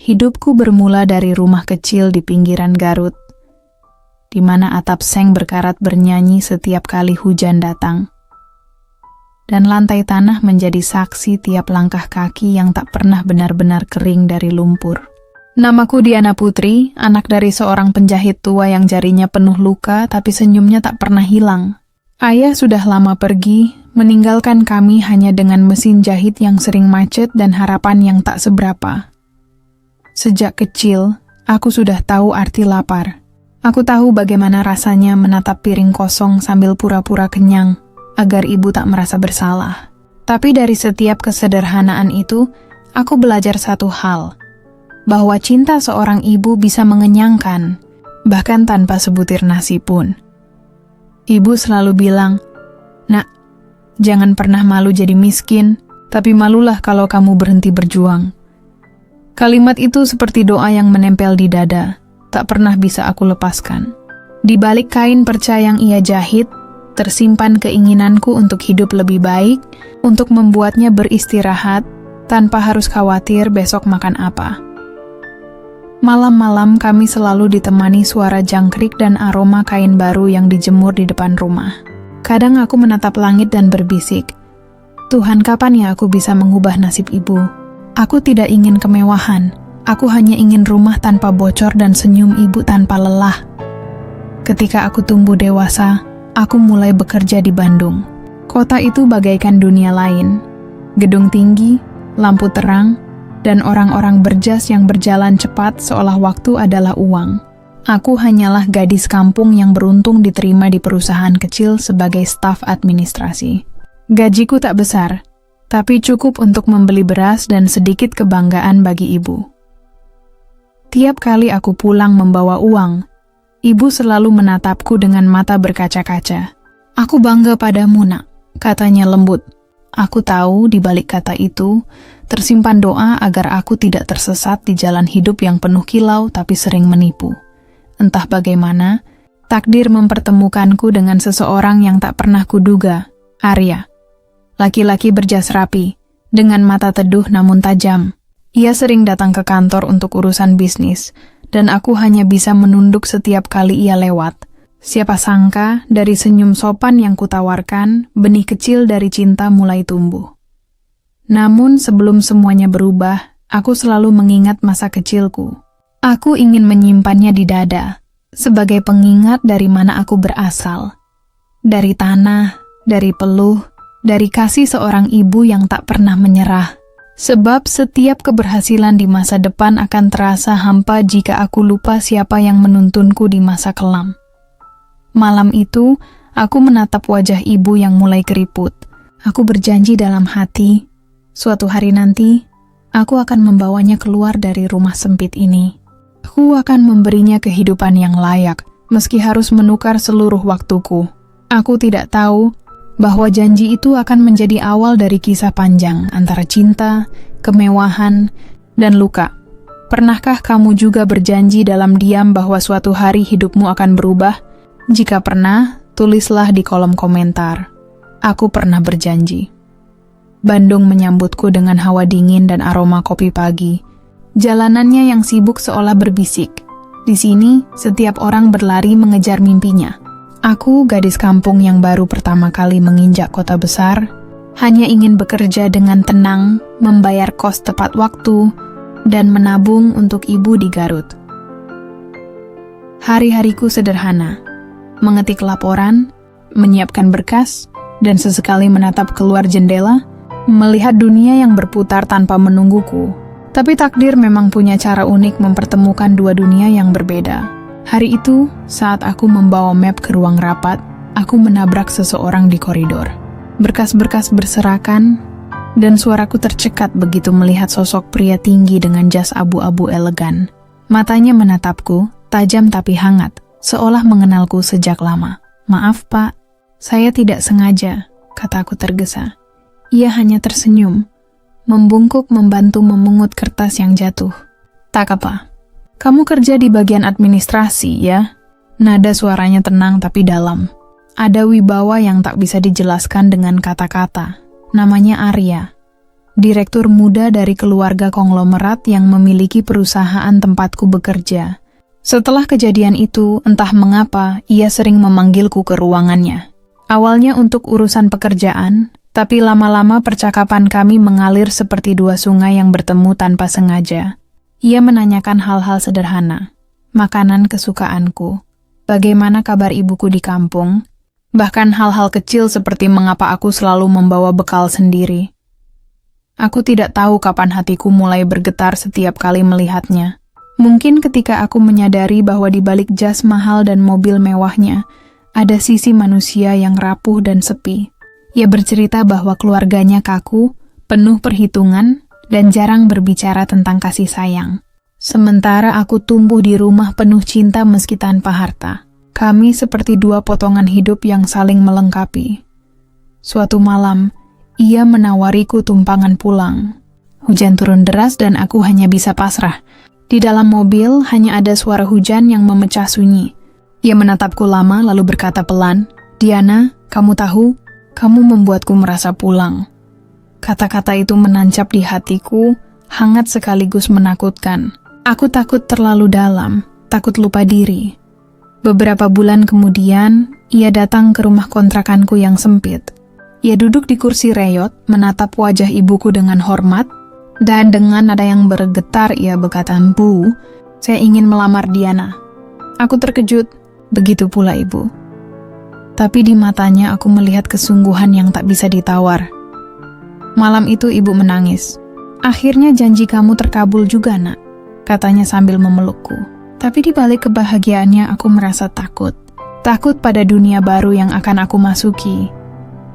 Hidupku bermula dari rumah kecil di pinggiran Garut, di mana atap seng berkarat bernyanyi setiap kali hujan datang. Dan lantai tanah menjadi saksi tiap langkah kaki yang tak pernah benar-benar kering dari lumpur. Namaku Diana Putri, anak dari seorang penjahit tua yang jarinya penuh luka tapi senyumnya tak pernah hilang. Ayah sudah lama pergi, meninggalkan kami hanya dengan mesin jahit yang sering macet dan harapan yang tak seberapa. Sejak kecil, aku sudah tahu arti lapar. Aku tahu bagaimana rasanya menatap piring kosong sambil pura-pura kenyang, agar ibu tak merasa bersalah. Tapi dari setiap kesederhanaan itu, aku belajar satu hal, bahwa cinta seorang ibu bisa mengenyangkan, bahkan tanpa sebutir nasi pun. Ibu selalu bilang, "Nak, jangan pernah malu jadi miskin, tapi malulah kalau kamu berhenti berjuang." Kalimat itu seperti doa yang menempel di dada, tak pernah bisa aku lepaskan. Di balik kain perca yang ia jahit, tersimpan keinginanku untuk hidup lebih baik, untuk membuatnya beristirahat, tanpa harus khawatir besok makan apa. Malam-malam kami selalu ditemani suara jangkrik dan aroma kain baru yang dijemur di depan rumah. Kadang aku menatap langit dan berbisik, "Tuhan, kapan ya aku bisa mengubah nasib ibu? Aku tidak ingin kemewahan, aku hanya ingin rumah tanpa bocor dan senyum ibu tanpa lelah." Ketika aku tumbuh dewasa, aku mulai bekerja di Bandung. Kota itu bagaikan dunia lain. Gedung tinggi, lampu terang, dan orang-orang berjas yang berjalan cepat seolah waktu adalah uang. Aku hanyalah gadis kampung yang beruntung diterima di perusahaan kecil sebagai staf administrasi. Gajiku tak besar, tapi cukup untuk membeli beras dan sedikit kebanggaan bagi ibu. Tiap kali aku pulang membawa uang, ibu selalu menatapku dengan mata berkaca-kaca. "Aku bangga padamu, Nak," katanya lembut. Aku tahu di balik kata itu tersimpan doa agar aku tidak tersesat di jalan hidup yang penuh kilau tapi sering menipu. Entah bagaimana, takdir mempertemukanku dengan seseorang yang tak pernah kuduga, Arya. Laki-laki berjas rapi, dengan mata teduh namun tajam. Ia sering datang ke kantor untuk urusan bisnis, dan aku hanya bisa menunduk setiap kali ia lewat. Siapa sangka dari senyum sopan yang kutawarkan, benih kecil dari cinta mulai tumbuh. Namun sebelum semuanya berubah, aku selalu mengingat masa kecilku. Aku ingin menyimpannya di dada, sebagai pengingat dari mana aku berasal. Dari tanah, dari peluh, dari kasih seorang ibu yang tak pernah menyerah. Sebab setiap keberhasilan di masa depan akan terasa hampa jika aku lupa siapa yang menuntunku di masa kelam. Malam itu, aku menatap wajah ibu yang mulai keriput. Aku berjanji dalam hati, suatu hari nanti, aku akan membawanya keluar dari rumah sempit ini. Aku akan memberinya kehidupan yang layak, meski harus menukar seluruh waktuku. Aku tidak tahu bahwa janji itu akan menjadi awal dari kisah panjang antara cinta, kemewahan, dan luka. Pernahkah kamu juga berjanji dalam diam bahwa suatu hari hidupmu akan berubah? Jika pernah, tulislah di kolom komentar. Aku pernah berjanji. Bandung menyambutku dengan hawa dingin dan aroma kopi pagi. Jalanannya yang sibuk seolah berbisik. Di sini, setiap orang berlari mengejar mimpinya. Aku, gadis kampung yang baru pertama kali menginjak kota besar, hanya ingin bekerja dengan tenang, membayar kos tepat waktu, dan menabung untuk ibu di Garut. Hari-hariku sederhana. Mengetik laporan, menyiapkan berkas, dan sesekali menatap keluar jendela, melihat dunia yang berputar tanpa menungguku. Tapi takdir memang punya cara unik mempertemukan dua dunia yang berbeda. Hari itu, saat aku membawa map ke ruang rapat, aku menabrak seseorang di koridor. Berkas-berkas berserakan, dan suaraku tercekat begitu melihat sosok pria tinggi dengan jas abu-abu elegan. Matanya menatapku, tajam tapi hangat, seolah mengenalku sejak lama. "Maaf, Pak, saya tidak sengaja," kataku tergesa. Ia hanya tersenyum, membungkuk membantu memungut kertas yang jatuh. "Tak apa. Kamu kerja di bagian administrasi, ya?" Nada suaranya tenang tapi dalam. Ada wibawa yang tak bisa dijelaskan dengan kata-kata. Namanya Arya. direktur muda dari keluarga konglomerat yang memiliki perusahaan tempatku bekerja. Setelah kejadian itu, entah mengapa, ia sering memanggilku ke ruangannya. Awalnya untuk urusan pekerjaan, tapi lama-lama percakapan kami mengalir seperti dua sungai yang bertemu tanpa sengaja. Ia menanyakan hal-hal sederhana, makanan kesukaanku, bagaimana kabar ibuku di kampung, bahkan hal-hal kecil seperti mengapa aku selalu membawa bekal sendiri. Aku tidak tahu kapan hatiku mulai bergetar setiap kali melihatnya. Mungkin ketika aku menyadari bahwa di balik jas mahal dan mobil mewahnya, ada sisi manusia yang rapuh dan sepi. Ia bercerita bahwa keluarganya kaku, penuh perhitungan, dan jarang berbicara tentang kasih sayang. Sementara aku tumbuh di rumah penuh cinta meski tanpa harta. Kami seperti dua potongan hidup yang saling melengkapi. Suatu malam, ia menawariku tumpangan pulang. Hujan turun deras dan aku hanya bisa pasrah. Di dalam mobil hanya ada suara hujan yang memecah sunyi. Ia menatapku lama lalu berkata pelan, "Diana, kamu tahu, kamu membuatku merasa pulang." Kata-kata itu menancap di hatiku, hangat sekaligus menakutkan. Aku takut terlalu dalam, takut lupa diri. Beberapa bulan kemudian, ia datang ke rumah kontrakanku yang sempit. Ia duduk di kursi reyot, menatap wajah ibuku dengan hormat, dan dengan nada yang bergetar ia berkata, "Bu, saya ingin melamar Diana." Aku terkejut, begitu pula ibu. Tapi di matanya aku melihat kesungguhan yang tak bisa ditawar. Malam itu ibu menangis. "Akhirnya janji kamu terkabul juga, Nak," katanya sambil memelukku. Tapi di balik kebahagiaannya aku merasa takut. Takut pada dunia baru yang akan aku masuki.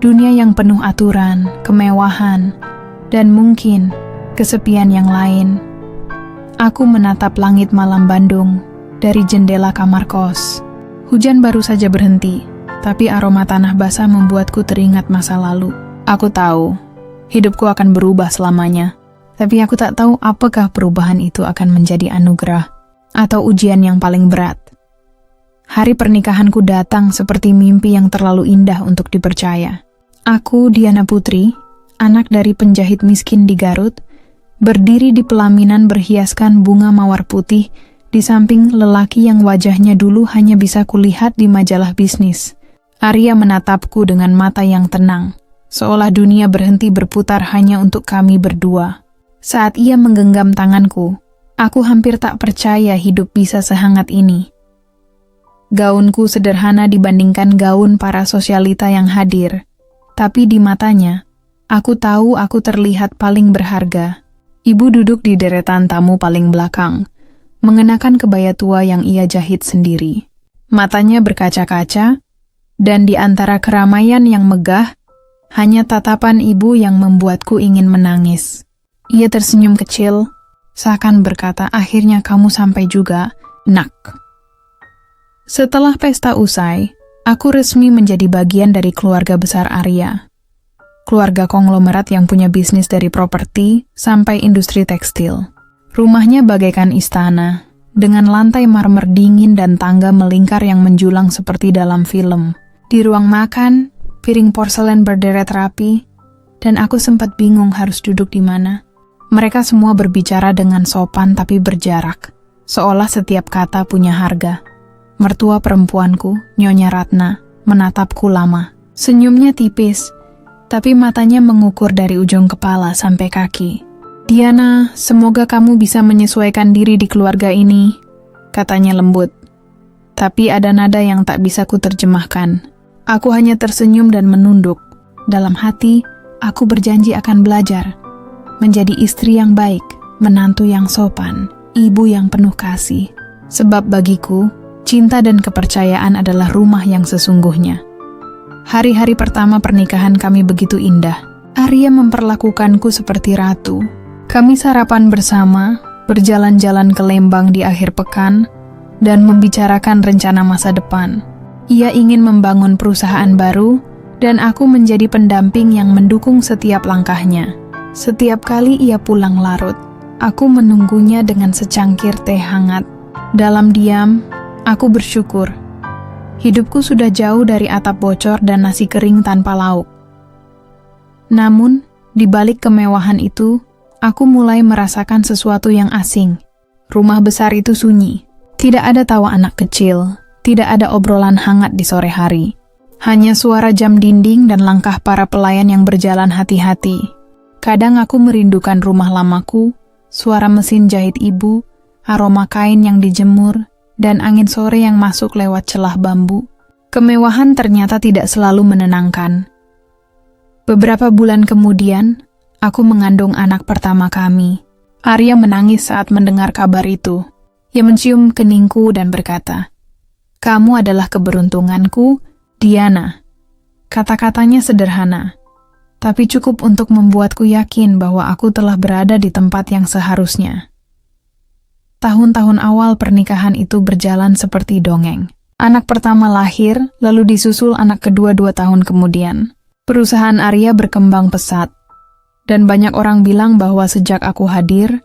Dunia yang penuh aturan, kemewahan, dan mungkin kesepian yang lain. Aku menatap langit malam Bandung dari jendela kamar kos. Hujan baru saja berhenti, tapi aroma tanah basah membuatku teringat masa lalu. Aku tahu, hidupku akan berubah selamanya. Tapi aku tak tahu apakah perubahan itu akan menjadi anugerah atau ujian yang paling berat. Hari pernikahanku datang seperti mimpi yang terlalu indah untuk dipercaya. Aku, Diana Putri, anak dari penjahit miskin di Garut, berdiri di pelaminan berhiaskan bunga mawar putih di samping lelaki yang wajahnya dulu hanya bisa kulihat di majalah bisnis. Arya menatapku dengan mata yang tenang, seolah dunia berhenti berputar hanya untuk kami berdua. Saat ia menggenggam tanganku, aku hampir tak percaya hidup bisa sehangat ini. Gaunku sederhana dibandingkan gaun para sosialita yang hadir, tapi di matanya, aku tahu aku terlihat paling berharga. Ibu duduk di deretan tamu paling belakang, mengenakan kebaya tua yang ia jahit sendiri. Matanya berkaca-kaca, dan di antara keramaian yang megah, hanya tatapan ibu yang membuatku ingin menangis. Ia tersenyum kecil, seakan berkata, "Akhirnya kamu sampai juga, Nak." Setelah pesta usai, aku resmi menjadi bagian dari keluarga besar Arya. Keluarga konglomerat yang punya bisnis dari properti sampai industri tekstil. Rumahnya bagaikan istana, dengan lantai marmer dingin dan tangga melingkar yang menjulang seperti dalam film. Di ruang makan, piring porselen berderet rapi, dan aku sempat bingung harus duduk di mana. Mereka semua berbicara dengan sopan tapi berjarak, seolah setiap kata punya harga. Mertua perempuanku, Nyonya Ratna, menatapku lama. Senyumnya tipis, tapi matanya mengukur dari ujung kepala sampai kaki. "Diana, semoga kamu bisa menyesuaikan diri di keluarga ini," katanya lembut. Tapi ada nada yang tak bisa kuterjemahkan. Aku hanya tersenyum dan menunduk. Dalam hati, aku berjanji akan belajar. Menjadi istri yang baik, menantu yang sopan, ibu yang penuh kasih. Sebab bagiku, cinta dan kepercayaan adalah rumah yang sesungguhnya. Hari-hari pertama pernikahan kami begitu indah. Arya memperlakukanku seperti ratu. Kami sarapan bersama, berjalan-jalan ke Lembang di akhir pekan, dan membicarakan rencana masa depan. Ia ingin membangun perusahaan baru, dan aku menjadi pendamping yang mendukung setiap langkahnya. Setiap kali ia pulang larut, aku menunggunya dengan secangkir teh hangat. Dalam diam, aku bersyukur. Hidupku sudah jauh dari atap bocor dan nasi kering tanpa lauk. Namun, Di balik kemewahan itu, aku mulai merasakan sesuatu yang asing. Rumah besar itu sunyi. Tidak ada tawa anak kecil, tidak ada obrolan hangat di sore hari. Hanya suara jam dinding dan langkah para pelayan yang berjalan hati-hati. Kadang aku merindukan rumah lamaku, suara mesin jahit ibu, aroma kain yang dijemur, dan angin sore yang masuk lewat celah bambu. Kemewahan ternyata tidak selalu menenangkan. Beberapa bulan kemudian, aku mengandung anak pertama kami. Arya menangis saat mendengar kabar itu. Ia mencium keningku dan berkata, "Kamu adalah keberuntunganku, Diana." Kata-katanya sederhana, tapi cukup untuk membuatku yakin bahwa aku telah berada di tempat yang seharusnya. Tahun-tahun awal pernikahan itu berjalan seperti dongeng. Anak pertama lahir, lalu disusul anak kedua 2 tahun kemudian. Perusahaan Arya berkembang pesat, dan banyak orang bilang bahwa sejak aku hadir,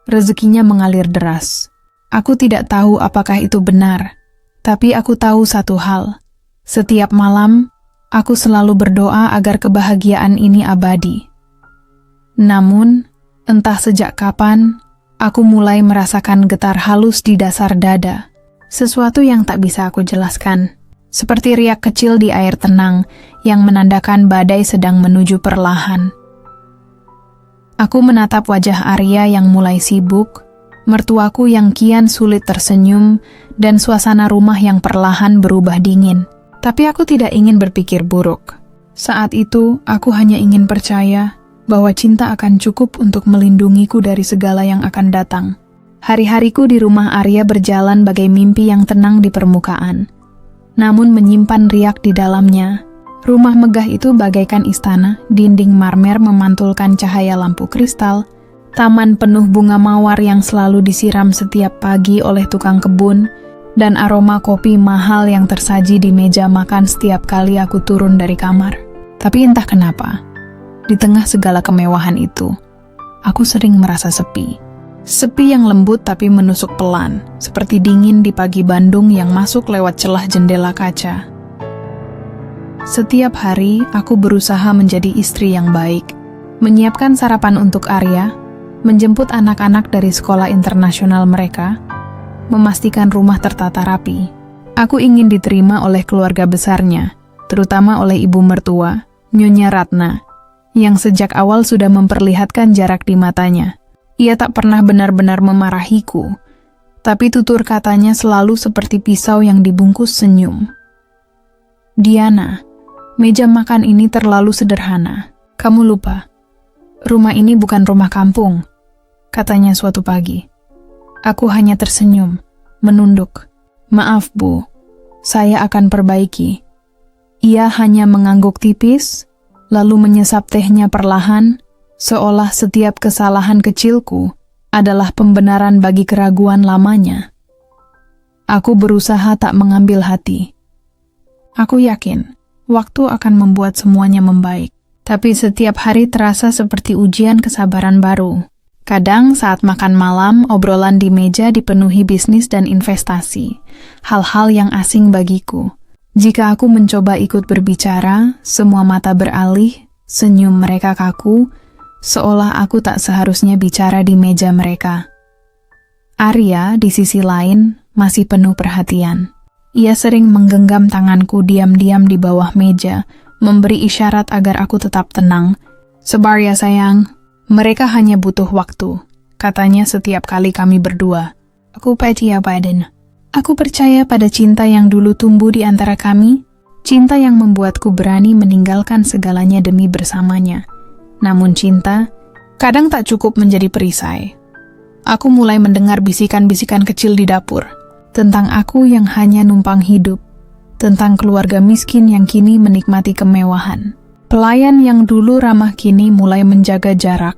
rezekinya mengalir deras. Aku tidak tahu apakah itu benar, tapi aku tahu satu hal. Setiap malam, aku selalu berdoa agar kebahagiaan ini abadi. Namun, entah sejak kapan, aku mulai merasakan getar halus di dasar dada. Sesuatu yang tak bisa aku jelaskan. Seperti riak kecil di air tenang yang menandakan badai sedang menuju perlahan. Aku menatap wajah Arya yang mulai sibuk, mertuaku yang kian sulit tersenyum, dan suasana rumah yang perlahan berubah dingin. Tapi aku tidak ingin berpikir buruk. Saat itu, aku hanya ingin percaya bahwa cinta akan cukup untuk melindungiku dari segala yang akan datang. Hari-hariku di rumah Arya berjalan bagai mimpi yang tenang di permukaan, namun menyimpan riak di dalamnya. Rumah megah itu bagaikan istana, dinding marmer memantulkan cahaya lampu kristal, taman penuh bunga mawar yang selalu disiram setiap pagi oleh tukang kebun, dan aroma kopi mahal yang tersaji di meja makan setiap kali aku turun dari kamar. Tapi entah kenapa, di tengah segala kemewahan itu, aku sering merasa sepi. Sepi yang lembut tapi menusuk pelan, seperti dingin di pagi Bandung yang masuk lewat celah jendela kaca. Setiap hari, aku berusaha menjadi istri yang baik, menyiapkan sarapan untuk Arya, menjemput anak-anak dari sekolah internasional mereka, memastikan rumah tertata rapi. Aku ingin diterima oleh keluarga besarnya, terutama oleh ibu mertua, Nyonya Ratna, yang sejak awal sudah memperlihatkan jarak di matanya. Ia tak pernah benar-benar memarahiku, tapi tutur katanya selalu seperti pisau yang dibungkus senyum. "Diana, meja makan ini terlalu sederhana. Kamu lupa, rumah ini bukan rumah kampung," katanya suatu pagi. Aku hanya tersenyum, menunduk. "Maaf, Bu, saya akan perbaiki." Ia hanya mengangguk tipis, lalu menyesap tehnya perlahan, seolah setiap kesalahan kecilku adalah pembenaran bagi keraguan lamanya. Aku berusaha tak mengambil hati. Aku yakin waktu akan membuat semuanya membaik, tapi setiap hari terasa seperti ujian kesabaran baru. Kadang saat makan malam, obrolan di meja dipenuhi bisnis dan investasi, hal-hal yang asing bagiku. Jika aku mencoba ikut berbicara, semua mata beralih, senyum mereka kaku, seolah aku tak seharusnya bicara di meja mereka. Arya, di sisi lain, masih penuh perhatian. Ia sering menggenggam tanganku diam-diam di bawah meja, memberi isyarat agar aku tetap tenang. "Sabar ya sayang, mereka hanya butuh waktu," katanya setiap kali kami berdua. Aku percaya Biden. Aku percaya pada cinta yang dulu tumbuh di antara kami, cinta yang membuatku berani meninggalkan segalanya demi bersamanya. Namun cinta kadang tak cukup menjadi perisai. Aku mulai mendengar bisikan-bisikan kecil di dapur, tentang aku yang hanya numpang hidup, tentang keluarga miskin yang kini menikmati kemewahan. Pelayan yang dulu ramah kini mulai menjaga jarak.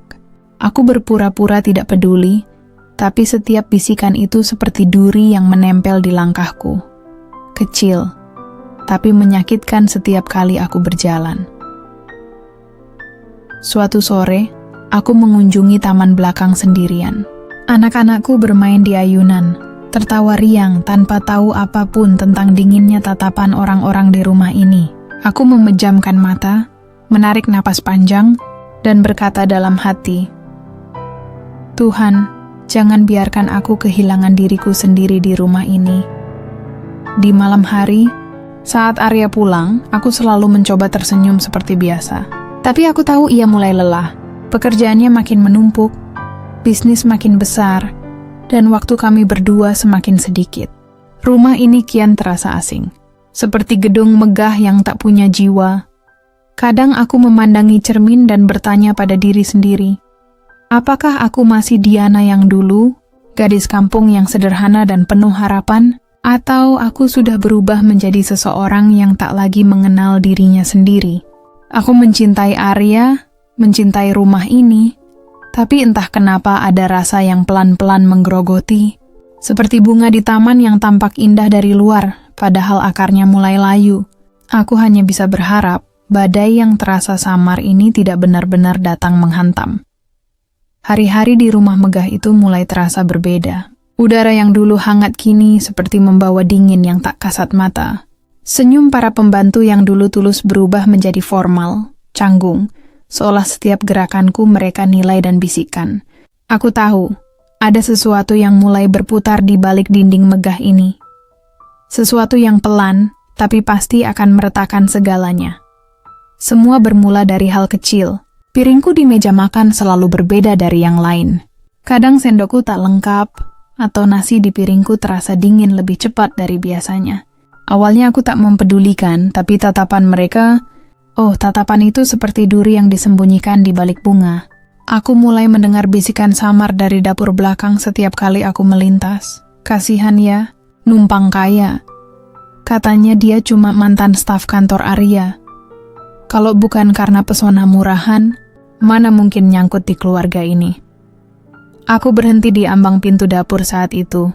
Aku berpura-pura tidak peduli, tapi setiap bisikan itu seperti duri yang menempel di langkahku. Kecil, tapi menyakitkan setiap kali aku berjalan. Suatu sore, aku mengunjungi taman belakang sendirian. Anak-anakku bermain di ayunan, tertawa riang tanpa tahu apapun tentang dinginnya tatapan orang-orang di rumah ini. Aku memejamkan mata, menarik napas panjang, dan berkata dalam hati, "Tuhan, jangan biarkan aku kehilangan diriku sendiri di rumah ini." Di malam hari, saat Arya pulang, aku selalu mencoba tersenyum seperti biasa. Tapi aku tahu ia mulai lelah. Pekerjaannya makin menumpuk, bisnis makin besar, dan waktu kami berdua semakin sedikit. Rumah ini kian terasa asing, seperti gedung megah yang tak punya jiwa. Kadang aku memandangi cermin dan bertanya pada diri sendiri, apakah aku masih Diana yang dulu, gadis kampung yang sederhana dan penuh harapan, atau aku sudah berubah menjadi seseorang yang tak lagi mengenal dirinya sendiri? Aku mencintai Arya, mencintai rumah ini, tapi entah kenapa ada rasa yang pelan-pelan menggerogoti, seperti bunga di taman yang tampak indah dari luar, padahal akarnya mulai layu. Aku hanya bisa berharap badai yang terasa samar ini tidak benar-benar datang menghantam. Hari-hari di rumah megah itu mulai terasa berbeda. Udara yang dulu hangat kini seperti membawa dingin yang tak kasat mata. Senyum para pembantu yang dulu tulus berubah menjadi formal, canggung, seolah setiap gerakanku mereka nilai dan bisikan. Aku tahu, ada sesuatu yang mulai berputar di balik dinding megah ini. Sesuatu yang pelan, tapi pasti akan meretakan segalanya. Semua bermula dari hal kecil. Piringku di meja makan selalu berbeda dari yang lain. Kadang sendokku tak lengkap, atau nasi di piringku terasa dingin lebih cepat dari biasanya. Awalnya aku tak mempedulikan, tapi tatapan mereka, tatapan itu seperti duri yang disembunyikan di balik bunga. Aku mulai mendengar bisikan samar dari dapur belakang setiap kali aku melintas. Kasihan ya, numpang kaya. Katanya dia cuma mantan staf kantor Arya. Kalau bukan karena pesona murahan, mana mungkin nyangkut di keluarga ini. Aku berhenti di ambang pintu dapur saat itu.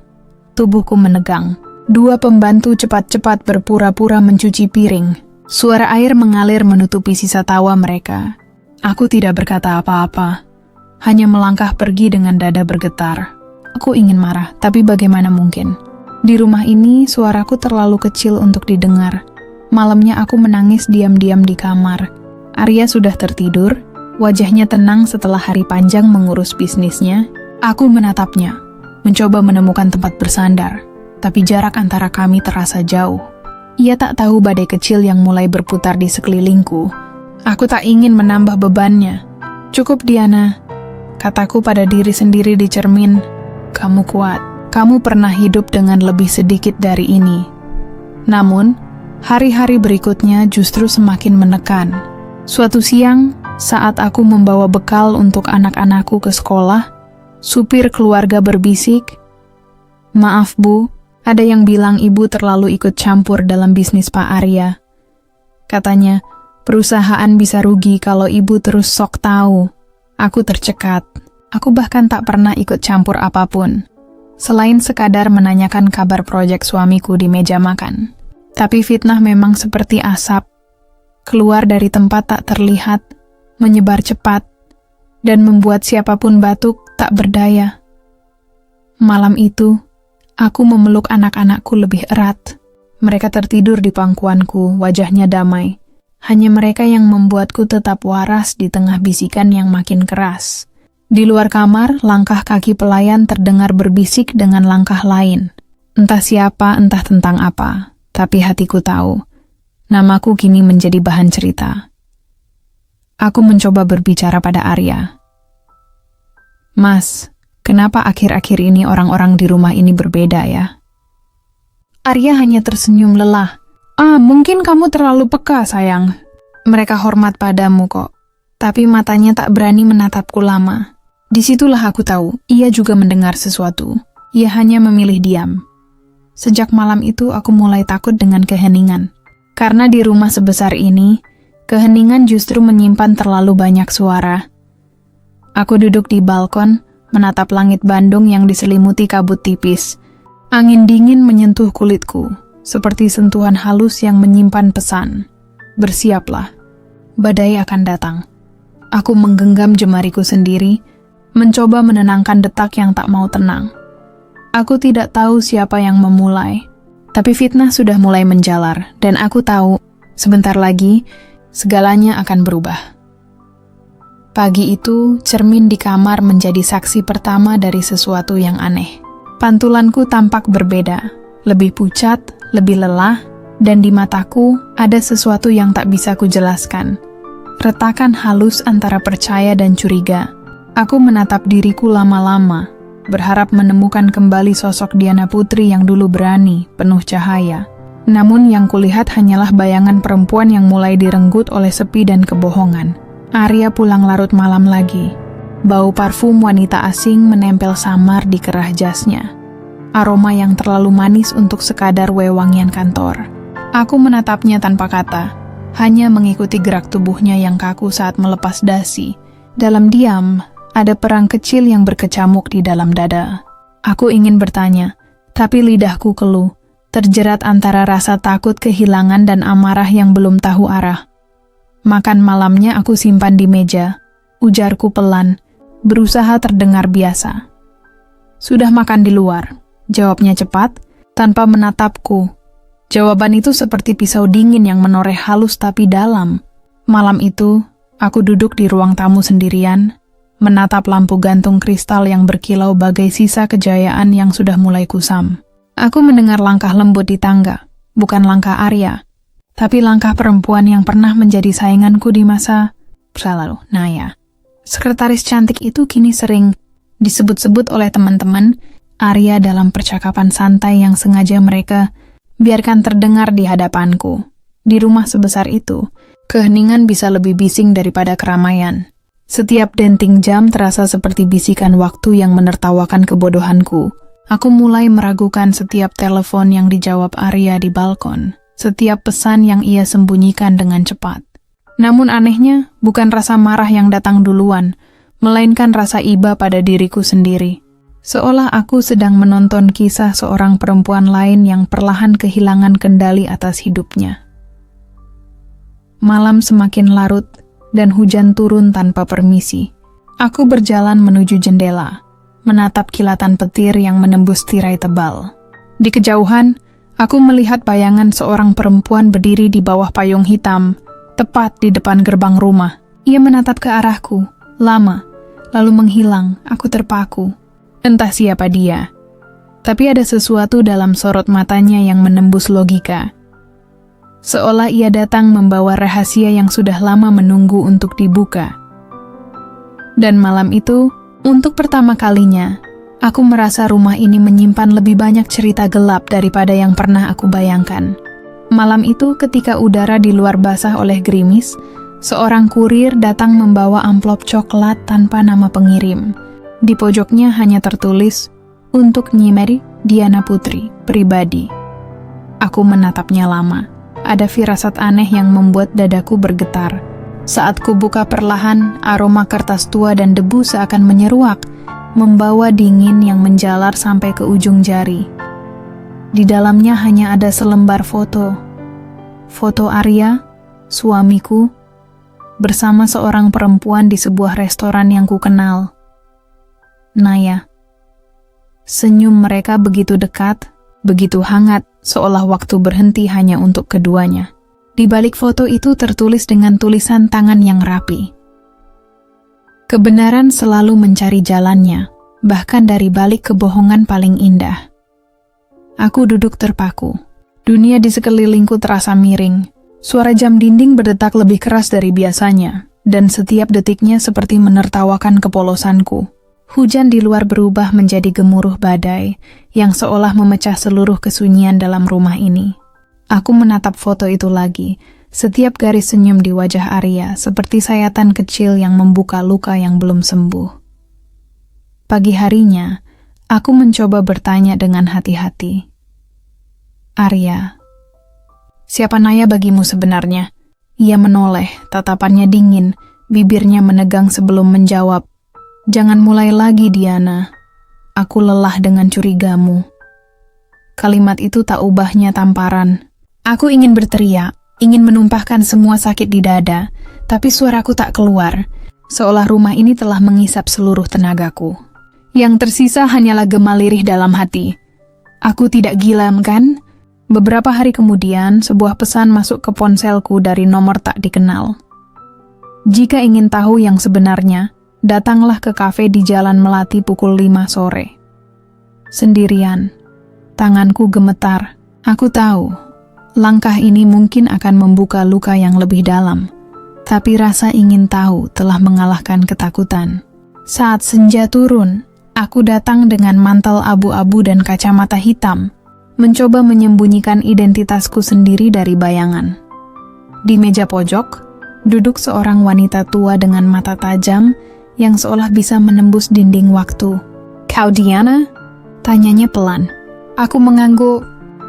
Tubuhku menegang. Dua pembantu cepat-cepat berpura-pura mencuci piring. Suara air mengalir menutupi sisa tawa mereka. Aku tidak berkata apa-apa, hanya melangkah pergi dengan dada bergetar. Aku ingin marah, tapi bagaimana mungkin? Di rumah ini, suaraku terlalu kecil untuk didengar. Malamnya aku menangis diam-diam di kamar. Arya sudah tertidur, wajahnya tenang setelah hari panjang mengurus bisnisnya. Aku menatapnya, mencoba menemukan tempat bersandar, tapi jarak antara kami terasa jauh. Ia tak tahu badai kecil yang mulai berputar di sekelilingku. Aku tak ingin menambah bebannya. "Cukup, Diana," kataku pada diri sendiri di cermin. "Kamu kuat. Kamu pernah hidup dengan lebih sedikit dari ini." Namun, hari-hari berikutnya justru semakin menekan. Suatu siang, saat aku membawa bekal untuk anak-anakku ke sekolah, supir keluarga berbisik, "Maaf, Bu, ada yang bilang ibu terlalu ikut campur dalam bisnis Pak Arya. Katanya, perusahaan bisa rugi kalau ibu terus sok tahu." Aku tercekat. Aku bahkan tak pernah ikut campur apapun, selain sekadar menanyakan kabar proyek suamiku di meja makan. Tapi fitnah memang seperti asap, keluar dari tempat tak terlihat, menyebar cepat, dan membuat siapapun batuk tak berdaya. Malam itu, aku memeluk anak-anakku lebih erat. Mereka tertidur di pangkuanku, wajahnya damai. Hanya mereka yang membuatku tetap waras di tengah bisikan yang makin keras. Di luar kamar, langkah kaki pelayan terdengar berbisik dengan langkah lain. Entah siapa, entah tentang apa. Tapi hatiku tahu, namaku kini menjadi bahan cerita. Aku mencoba berbicara pada Arya. "Mas, kenapa akhir-akhir ini orang-orang di rumah ini berbeda ya?" Arya hanya tersenyum lelah. "Mungkin kamu terlalu peka, sayang. Mereka hormat padamu kok." Tapi matanya tak berani menatapku lama. Disitulah aku tahu, ia juga mendengar sesuatu. Ia hanya memilih diam. Sejak malam itu aku mulai takut dengan keheningan. Karena di rumah sebesar ini, keheningan justru menyimpan terlalu banyak suara. Aku duduk di balkon, menatap langit Bandung yang diselimuti kabut tipis. Angin dingin menyentuh kulitku, seperti sentuhan halus yang menyimpan pesan. Bersiaplah, badai akan datang. Aku menggenggam jemariku sendiri, mencoba menenangkan detak yang tak mau tenang. Aku tidak tahu siapa yang memulai, tapi fitnah sudah mulai menjalar, dan aku tahu, sebentar lagi, segalanya akan berubah. Pagi itu, cermin di kamar menjadi saksi pertama dari sesuatu yang aneh. Pantulanku tampak berbeda, lebih pucat, lebih lelah, dan di mataku ada sesuatu yang tak bisa kujelaskan. Retakan halus antara percaya dan curiga. Aku menatap diriku lama-lama, berharap menemukan kembali sosok Diana Putri yang dulu berani, penuh cahaya. Namun yang kulihat hanyalah bayangan perempuan yang mulai direnggut oleh sepi dan kebohongan. Arya pulang larut malam lagi. Bau parfum wanita asing menempel samar di kerah jasnya. Aroma yang terlalu manis untuk sekadar wewangian kantor. Aku menatapnya tanpa kata, hanya mengikuti gerak tubuhnya yang kaku saat melepas dasi. Dalam diam, ada perang kecil yang berkecamuk di dalam dada. Aku ingin bertanya, tapi lidahku keluh, terjerat antara rasa takut kehilangan dan amarah yang belum tahu arah. Makan malamnya aku simpan di meja. Ujarku pelan, berusaha terdengar biasa. Sudah makan di luar, jawabnya cepat, tanpa menatapku. Jawaban itu seperti pisau dingin yang menoreh halus tapi dalam. Malam itu, aku duduk di ruang tamu sendirian, menatap lampu gantung kristal yang berkilau bagai sisa kejayaan yang sudah mulai kusam. Aku mendengar langkah lembut di tangga, bukan langkah Arya, tapi langkah perempuan yang pernah menjadi sainganku di masa lalu, Naya. Sekretaris cantik itu kini sering disebut-sebut oleh teman-teman Arya dalam percakapan santai yang sengaja mereka biarkan terdengar di hadapanku. Di rumah sebesar itu, keheningan bisa lebih bising daripada keramaian. Setiap denting jam terasa seperti bisikan waktu yang menertawakan kebodohanku. Aku mulai meragukan setiap telepon yang dijawab Arya di balkon. Setiap pesan yang ia sembunyikan dengan cepat. Namun anehnya, bukan rasa marah yang datang duluan, melainkan rasa iba pada diriku sendiri. Seolah aku sedang menonton kisah seorang perempuan lain yang perlahan kehilangan kendali atas hidupnya. Malam semakin larut, dan hujan turun tanpa permisi. Aku berjalan menuju jendela, menatap kilatan petir yang menembus tirai tebal. Di kejauhan, aku melihat bayangan seorang perempuan berdiri di bawah payung hitam, tepat di depan gerbang rumah. Ia menatap ke arahku, lama, lalu menghilang. Aku terpaku. Entah siapa dia. Tapi ada sesuatu dalam sorot matanya yang menembus logika. Seolah ia datang membawa rahasia yang sudah lama menunggu untuk dibuka. Dan malam itu, untuk pertama kalinya, aku merasa rumah ini menyimpan lebih banyak cerita gelap daripada yang pernah aku bayangkan. Malam itu ketika udara di luar basah oleh gerimis, seorang kurir datang membawa amplop coklat tanpa nama pengirim. Di pojoknya hanya tertulis, "Untuk Nyi Mary, Diana Putri, pribadi." Aku menatapnya lama. Ada firasat aneh yang membuat dadaku bergetar. Saat kubuka perlahan, aroma kertas tua dan debu seakan menyeruak, membawa dingin yang menjalar sampai ke ujung jari. Di dalamnya hanya ada selembar foto. Foto Arya, suamiku, bersama seorang perempuan di sebuah restoran yang kukenal. Naya. Senyum mereka begitu dekat, begitu hangat, seolah waktu berhenti hanya untuk keduanya. Di balik foto itu tertulis dengan tulisan tangan yang rapi. Kebenaran selalu mencari jalannya, bahkan dari balik kebohongan paling indah. Aku duduk terpaku. Dunia di sekelilingku terasa miring. Suara jam dinding berdetak lebih keras dari biasanya, dan setiap detiknya seperti menertawakan kepolosanku. Hujan di luar berubah menjadi gemuruh badai, yang seolah memecah seluruh kesunyian dalam rumah ini. Aku menatap foto itu lagi. Setiap garis senyum di wajah Arya seperti sayatan kecil yang membuka luka yang belum sembuh. Pagi harinya, aku mencoba bertanya dengan hati-hati. Arya, siapa Naya bagimu sebenarnya? Ia menoleh, tatapannya dingin, bibirnya menegang sebelum menjawab. Jangan mulai lagi, Diana. Aku lelah dengan curigamu. Kalimat itu tak ubahnya tamparan. Aku ingin berteriak, ingin menumpahkan semua sakit di dada, tapi suaraku tak keluar, seolah rumah ini telah mengisap seluruh tenagaku. Yang tersisa hanyalah gema lirih dalam hati. Aku tidak gila, kan? Beberapa hari kemudian, sebuah pesan masuk ke ponselku dari nomor tak dikenal. Jika ingin tahu yang sebenarnya, datanglah ke kafe di Jalan Melati pukul 5 sore. Sendirian, tanganku gemetar. Aku tahu, langkah ini mungkin akan membuka luka yang lebih dalam. Tapi rasa ingin tahu telah mengalahkan ketakutan. Saat senja turun, aku datang dengan mantel abu-abu dan kacamata hitam, mencoba menyembunyikan identitasku sendiri dari bayangan. Di meja pojok, duduk seorang wanita tua dengan mata tajam yang seolah bisa menembus dinding waktu. "Kau Diana?" tanyanya pelan. Aku mengangguk.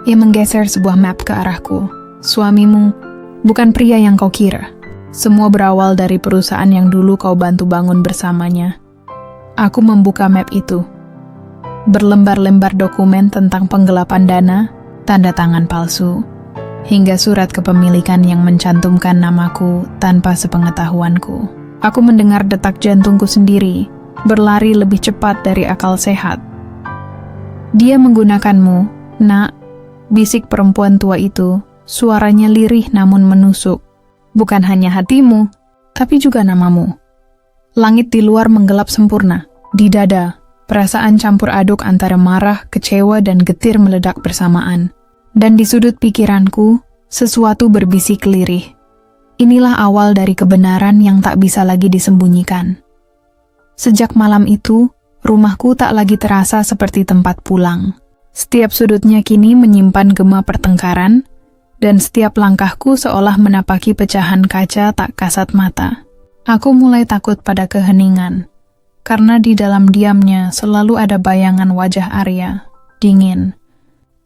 Ia menggeser sebuah map ke arahku. "Suamimu bukan pria yang kau kira. Semua berawal dari perusahaan yang dulu kau bantu bangun bersamanya." Aku membuka map itu. Berlembar-lembar dokumen tentang penggelapan dana, tanda tangan palsu, hingga surat kepemilikan yang mencantumkan namaku tanpa sepengetahuanku. Aku mendengar detak jantungku sendiri, berlari lebih cepat dari akal sehat. "Dia menggunakanmu, nak," bisik perempuan tua itu, suaranya lirih namun menusuk. "Bukan hanya hatimu, tapi juga namamu." Langit di luar menggelap sempurna. Di dada, perasaan campur aduk antara marah, kecewa, dan getir meledak bersamaan. Dan di sudut pikiranku, sesuatu berbisik lirih. Inilah awal dari kebenaran yang tak bisa lagi disembunyikan. Sejak malam itu, rumahku tak lagi terasa seperti tempat pulang. Setiap sudutnya kini menyimpan gema pertengkaran, dan setiap langkahku seolah menapaki pecahan kaca tak kasat mata. Aku mulai takut pada keheningan, karena di dalam diamnya selalu ada bayangan wajah Arya, dingin,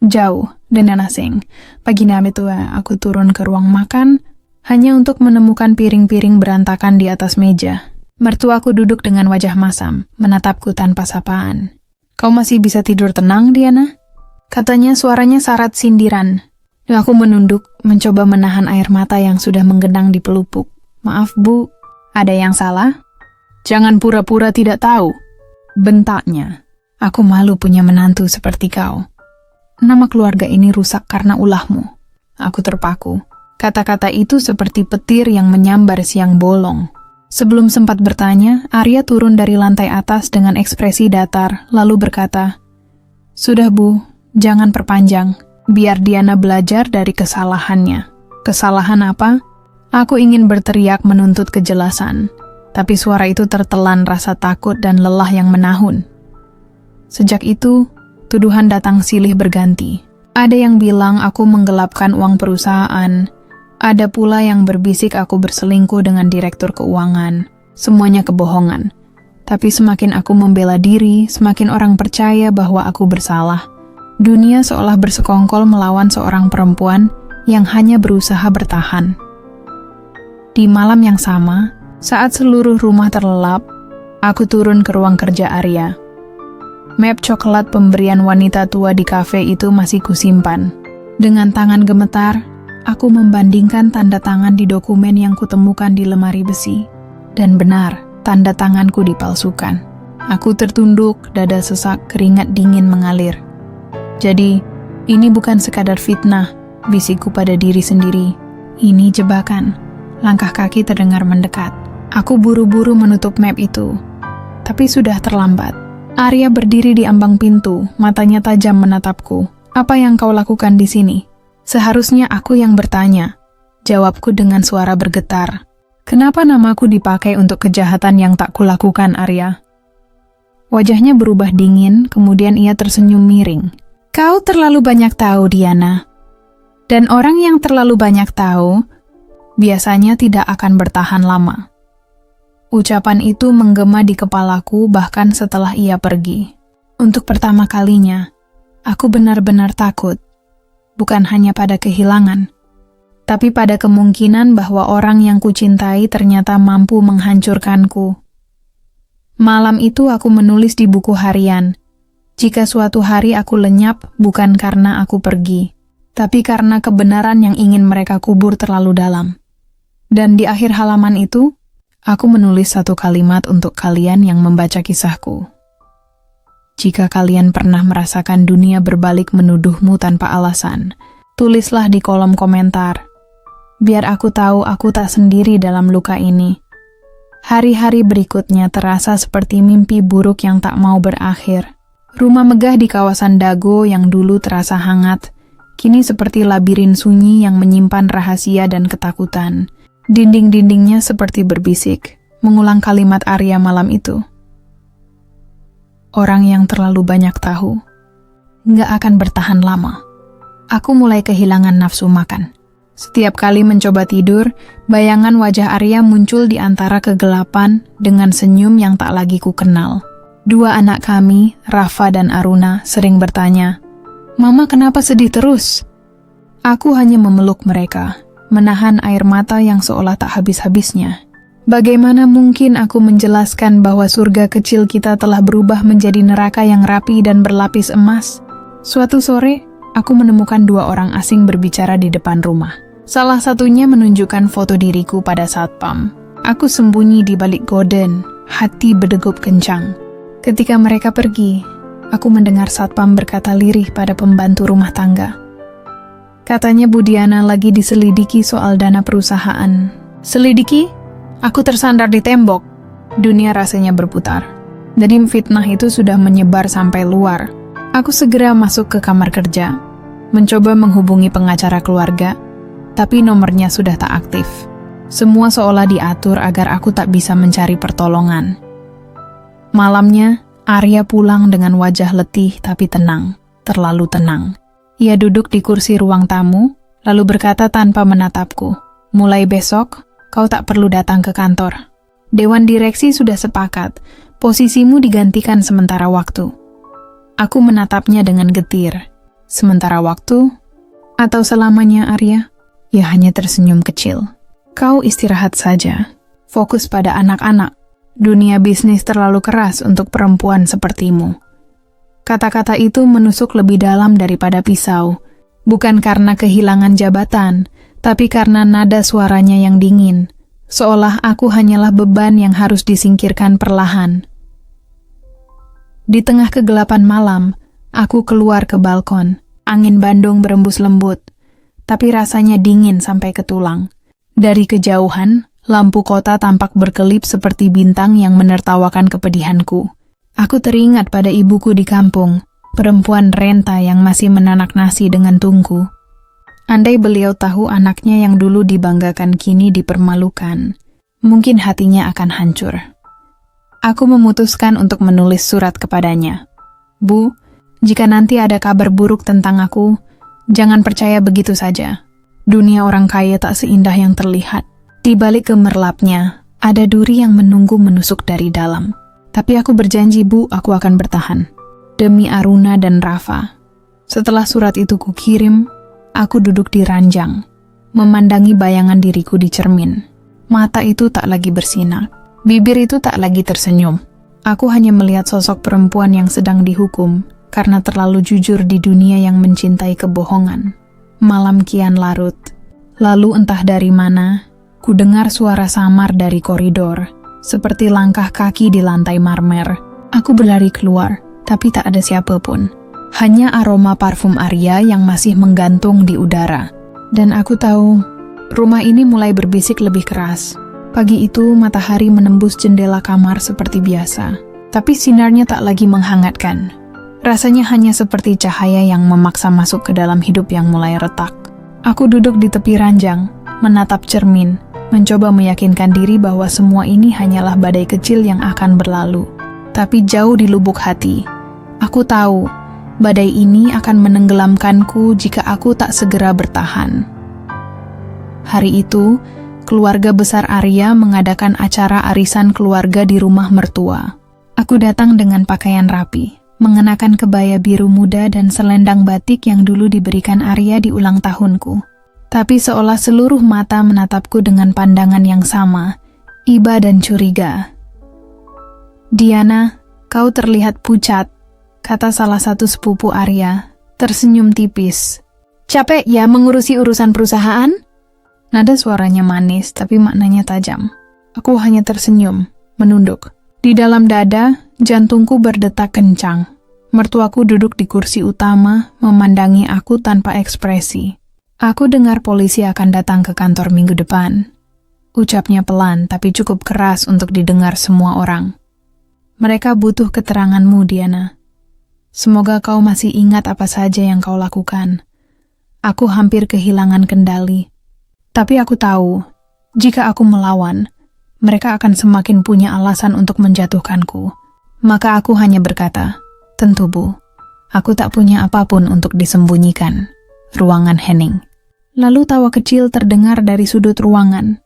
jauh, dan asing. Pagi hari itu aku turun ke ruang makan, hanya untuk menemukan piring-piring berantakan di atas meja. Mertuaku duduk dengan wajah masam, menatapku tanpa sapaan. "Kau masih bisa tidur tenang, Diana?" Katanya suaranya syarat sindiran. Aku menunduk, mencoba menahan air mata yang sudah menggenang di pelupuk. "Maaf, Bu, ada yang salah?" "Jangan pura-pura tidak tahu," bentaknya. "Aku malu punya menantu seperti kau. Nama keluarga ini rusak karena ulahmu." Aku terpaku. Kata-kata itu seperti petir yang menyambar siang bolong. Sebelum sempat bertanya, Arya turun dari lantai atas dengan ekspresi datar, lalu berkata, "Sudah, Bu, jangan perpanjang. Biar Diana belajar dari kesalahannya." "Kesalahan apa?" Aku ingin berteriak menuntut kejelasan, tapi suara itu tertelan rasa takut dan lelah yang menahun. Sejak itu, tuduhan datang silih berganti. Ada yang bilang aku menggelapkan uang perusahaan, ada pula yang berbisik aku berselingkuh dengan direktur keuangan. Semuanya kebohongan. Tapi semakin aku membela diri, semakin orang percaya bahwa aku bersalah. Dunia seolah bersekongkol melawan seorang perempuan yang hanya berusaha bertahan. Di malam yang sama, saat seluruh rumah terlelap, aku turun ke ruang kerja Arya. Map coklat pemberian wanita tua di kafe itu masih kusimpan. Dengan tangan gemetar, aku membandingkan tanda tangan di dokumen yang kutemukan di lemari besi. Dan benar, tanda tanganku dipalsukan. Aku tertunduk, dada sesak, keringat dingin mengalir. Jadi, ini bukan sekadar fitnah, bisikku pada diri sendiri. Ini jebakan. Langkah kaki terdengar mendekat. Aku buru-buru menutup map itu. Tapi sudah terlambat. Arya berdiri di ambang pintu, matanya tajam menatapku. "Apa yang kau lakukan di sini?" Seharusnya aku yang bertanya. Jawabku dengan suara bergetar. "Kenapa namaku dipakai untuk kejahatan yang tak kulakukan, Arya?" Wajahnya berubah dingin, kemudian ia tersenyum miring. "Kau terlalu banyak tahu, Diana. Dan orang yang terlalu banyak tahu, biasanya tidak akan bertahan lama." Ucapan itu menggema di kepalaku bahkan setelah ia pergi. Untuk pertama kalinya, aku benar-benar takut. Bukan hanya pada kehilangan, tapi pada kemungkinan bahwa orang yang kucintai ternyata mampu menghancurkanku. Malam itu aku menulis di buku harian, jika suatu hari aku lenyap bukan karena aku pergi, tapi karena kebenaran yang ingin mereka kubur terlalu dalam. Dan di akhir halaman itu, aku menulis satu kalimat untuk kalian yang membaca kisahku. Jika kalian pernah merasakan dunia berbalik menuduhmu tanpa alasan, tulislah di kolom komentar. Biar aku tahu aku tak sendiri dalam luka ini. Hari-hari berikutnya terasa seperti mimpi buruk yang tak mau berakhir. Rumah megah di kawasan Dago yang dulu terasa hangat, kini seperti labirin sunyi yang menyimpan rahasia dan ketakutan. Dinding-dindingnya seperti berbisik, mengulang kalimat Arya malam itu. Orang yang terlalu banyak tahu, nggak akan bertahan lama. Aku mulai kehilangan nafsu makan. Setiap kali mencoba tidur, bayangan wajah Arya muncul di antara kegelapan dengan senyum yang tak lagi ku kenal. Dua anak kami, Rafa dan Aruna, sering bertanya, "Mama kenapa sedih terus?" Aku hanya memeluk mereka, menahan air mata yang seolah tak habis-habisnya. Bagaimana mungkin aku menjelaskan bahwa surga kecil kita telah berubah menjadi neraka yang rapi dan berlapis emas? Suatu sore, aku menemukan dua orang asing berbicara di depan rumah. Salah satunya menunjukkan foto diriku pada satpam. Aku sembunyi di balik gorden, hati berdegup kencang. Ketika mereka pergi, aku mendengar satpam berkata lirih pada pembantu rumah tangga. Katanya Bu Diana lagi diselidiki soal dana perusahaan. Selidiki? Aku tersandar di tembok. Dunia rasanya berputar. Jadi fitnah itu sudah menyebar sampai luar. Aku segera masuk ke kamar kerja, mencoba menghubungi pengacara keluarga, tapi nomornya sudah tak aktif. Semua seolah diatur agar aku tak bisa mencari pertolongan. Malamnya, Arya pulang dengan wajah letih tapi tenang, terlalu tenang. Ia duduk di kursi ruang tamu, lalu berkata tanpa menatapku, "Mulai besok, kau tak perlu datang ke kantor. Dewan direksi sudah sepakat, posisimu digantikan sementara waktu." Aku menatapnya dengan getir. "Sementara waktu? Atau selamanya, Arya?" Ia hanya tersenyum kecil. "Kau istirahat saja. Fokus pada anak-anak. Dunia bisnis terlalu keras untuk perempuan sepertimu." Kata-kata itu menusuk lebih dalam daripada pisau. Bukan karena kehilangan jabatan, tapi karena nada suaranya yang dingin. Seolah aku hanyalah beban yang harus disingkirkan perlahan. Di tengah kegelapan malam, aku keluar ke balkon. Angin Bandung berembus lembut, tapi rasanya dingin sampai ke tulang. Dari kejauhan, lampu kota tampak berkelip seperti bintang yang menertawakan kepedihanku. Aku teringat pada ibuku di kampung, perempuan renta yang masih menanak nasi dengan tungku. Andai beliau tahu anaknya yang dulu dibanggakan kini dipermalukan, mungkin hatinya akan hancur. Aku memutuskan untuk menulis surat kepadanya. "Bu, jika nanti ada kabar buruk tentang aku, jangan percaya begitu saja. Dunia orang kaya tak seindah yang terlihat. Di balik gemerlapnya, ada duri yang menunggu menusuk dari dalam. Tapi aku berjanji, Bu, aku akan bertahan. Demi Aruna dan Rafa." Setelah surat itu kukirim, aku duduk di ranjang, memandangi bayangan diriku di cermin. Mata itu tak lagi bersinar, bibir itu tak lagi tersenyum. Aku hanya melihat sosok perempuan yang sedang dihukum karena terlalu jujur di dunia yang mencintai kebohongan. Malam kian larut. Lalu entah dari mana, ku dengar suara samar dari koridor, seperti langkah kaki di lantai marmer. Aku berlari keluar, tapi tak ada siapapun. Hanya aroma parfum Arya yang masih menggantung di udara. Dan aku tahu, rumah ini mulai berbisik lebih keras. Pagi itu, matahari menembus jendela kamar seperti biasa, tapi sinarnya tak lagi menghangatkan. Rasanya hanya seperti cahaya yang memaksa masuk ke dalam hidup yang mulai retak. Aku duduk di tepi ranjang, menatap cermin, mencoba meyakinkan diri bahwa semua ini hanyalah badai kecil yang akan berlalu. Tapi jauh di lubuk hati, aku tahu badai ini akan menenggelamkanku jika aku tak segera bertahan. Hari itu, keluarga besar Arya mengadakan acara arisan keluarga di rumah mertua. Aku datang dengan pakaian rapi, mengenakan kebaya biru muda dan selendang batik yang dulu diberikan Arya di ulang tahunku. Tapi seolah seluruh mata menatapku dengan pandangan yang sama, iba dan curiga. "Diana, kau terlihat pucat," kata salah satu sepupu Arya, tersenyum tipis. "Capek ya mengurusi urusan perusahaan?" Nada suaranya manis, tapi maknanya tajam. Aku hanya tersenyum, menunduk. Di dalam dada, jantungku berdetak kencang. Mertuaku duduk di kursi utama, memandangi aku tanpa ekspresi. Aku dengar polisi akan datang ke kantor minggu depan. Ucapnya pelan tapi cukup keras untuk didengar semua orang. Mereka butuh keteranganmu, Diana. Semoga kau masih ingat apa saja yang kau lakukan. Aku hampir kehilangan kendali. Tapi aku tahu, jika aku melawan, mereka akan semakin punya alasan untuk menjatuhkanku. Maka aku hanya berkata, tentu Bu, aku tak punya apapun untuk disembunyikan. Ruangan Henning. Lalu tawa kecil terdengar dari sudut ruangan.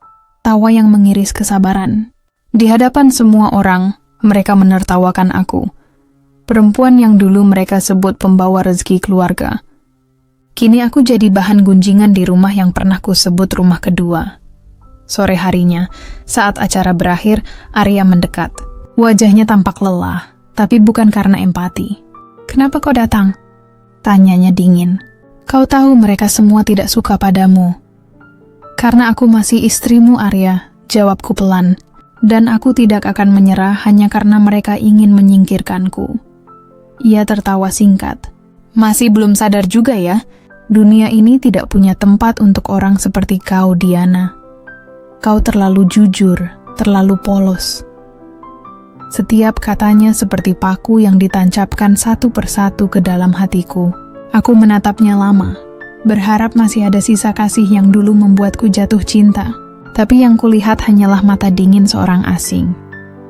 Tawa yang mengiris kesabaran. Di hadapan semua orang, mereka menertawakan aku. Perempuan yang dulu mereka sebut pembawa rezeki keluarga. Kini aku jadi bahan gunjingan di rumah yang pernah kusebut rumah kedua. Sore harinya, saat acara berakhir, Arya mendekat. Wajahnya tampak lelah, tapi bukan karena empati. "Kenapa kau datang?" Tanyanya dingin. "Kau tahu mereka semua tidak suka padamu." "Karena aku masih istrimu, Arya," jawabku pelan. "Dan aku tidak akan menyerah hanya karena mereka ingin menyingkirkanku." Ia tertawa singkat. "Masih belum sadar juga ya, dunia ini tidak punya tempat untuk orang seperti kau, Diana. Kau terlalu jujur, terlalu polos." Setiap katanya seperti paku yang ditancapkan satu persatu ke dalam hatiku. Aku menatapnya lama, berharap masih ada sisa kasih yang dulu membuatku jatuh cinta. Tapi yang kulihat hanyalah mata dingin seorang asing.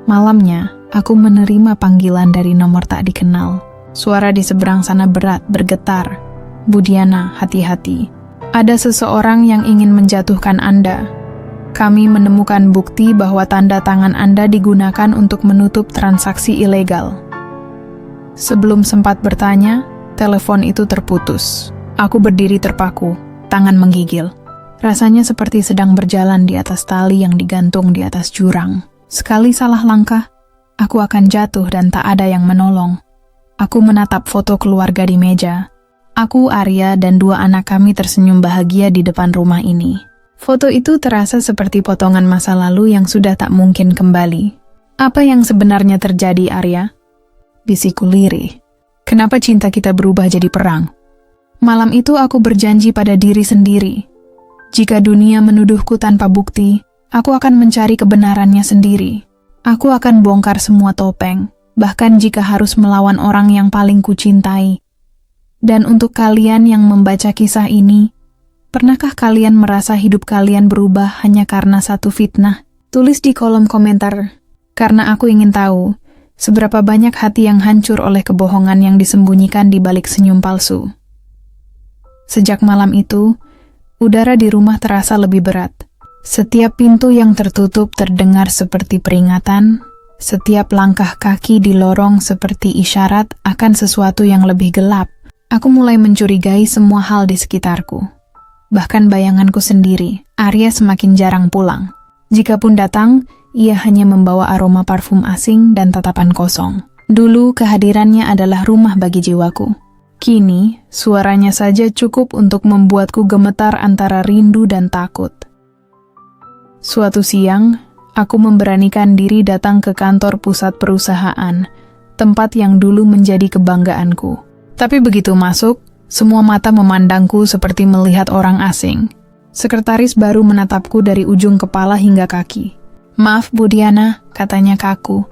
Malamnya, aku menerima panggilan dari nomor tak dikenal. Suara di seberang sana berat, bergetar. "Bu Diana, hati-hati. Ada seseorang yang ingin menjatuhkan Anda. Kami menemukan bukti bahwa tanda tangan Anda digunakan untuk menutup transaksi ilegal." Sebelum sempat bertanya, telepon itu terputus. Aku berdiri terpaku, tangan menggigil. Rasanya seperti sedang berjalan di atas tali yang digantung di atas jurang. Sekali salah langkah, aku akan jatuh dan tak ada yang menolong. Aku menatap foto keluarga di meja. Aku, Arya, dan 2 anak kami tersenyum bahagia di depan rumah ini. Foto itu terasa seperti potongan masa lalu yang sudah tak mungkin kembali. "Apa yang sebenarnya terjadi, Arya?" bisikku lirih. "Kenapa cinta kita berubah jadi perang?" Malam itu aku berjanji pada diri sendiri. Jika dunia menuduhku tanpa bukti, aku akan mencari kebenarannya sendiri. Aku akan bongkar semua topeng, bahkan jika harus melawan orang yang paling kucintai. Dan untuk kalian yang membaca kisah ini, pernahkah kalian merasa hidup kalian berubah hanya karena satu fitnah? Tulis di kolom komentar, karena aku ingin tahu seberapa banyak hati yang hancur oleh kebohongan yang disembunyikan di balik senyum palsu. Sejak malam itu, udara di rumah terasa lebih berat. Setiap pintu yang tertutup terdengar seperti peringatan, setiap langkah kaki di lorong seperti isyarat akan sesuatu yang lebih gelap. Aku mulai mencurigai semua hal di sekitarku. Bahkan bayanganku sendiri, Arya semakin jarang pulang. Jikapun datang, ia hanya membawa aroma parfum asing dan tatapan kosong. Dulu kehadirannya adalah rumah bagi jiwaku. Kini, suaranya saja cukup untuk membuatku gemetar antara rindu dan takut. Suatu siang, aku memberanikan diri datang ke kantor pusat perusahaan, tempat yang dulu menjadi kebanggaanku. Tapi begitu masuk, semua mata memandangku seperti melihat orang asing. Sekretaris baru menatapku dari ujung kepala hingga kaki. "Maaf Bu Diana," katanya kaku.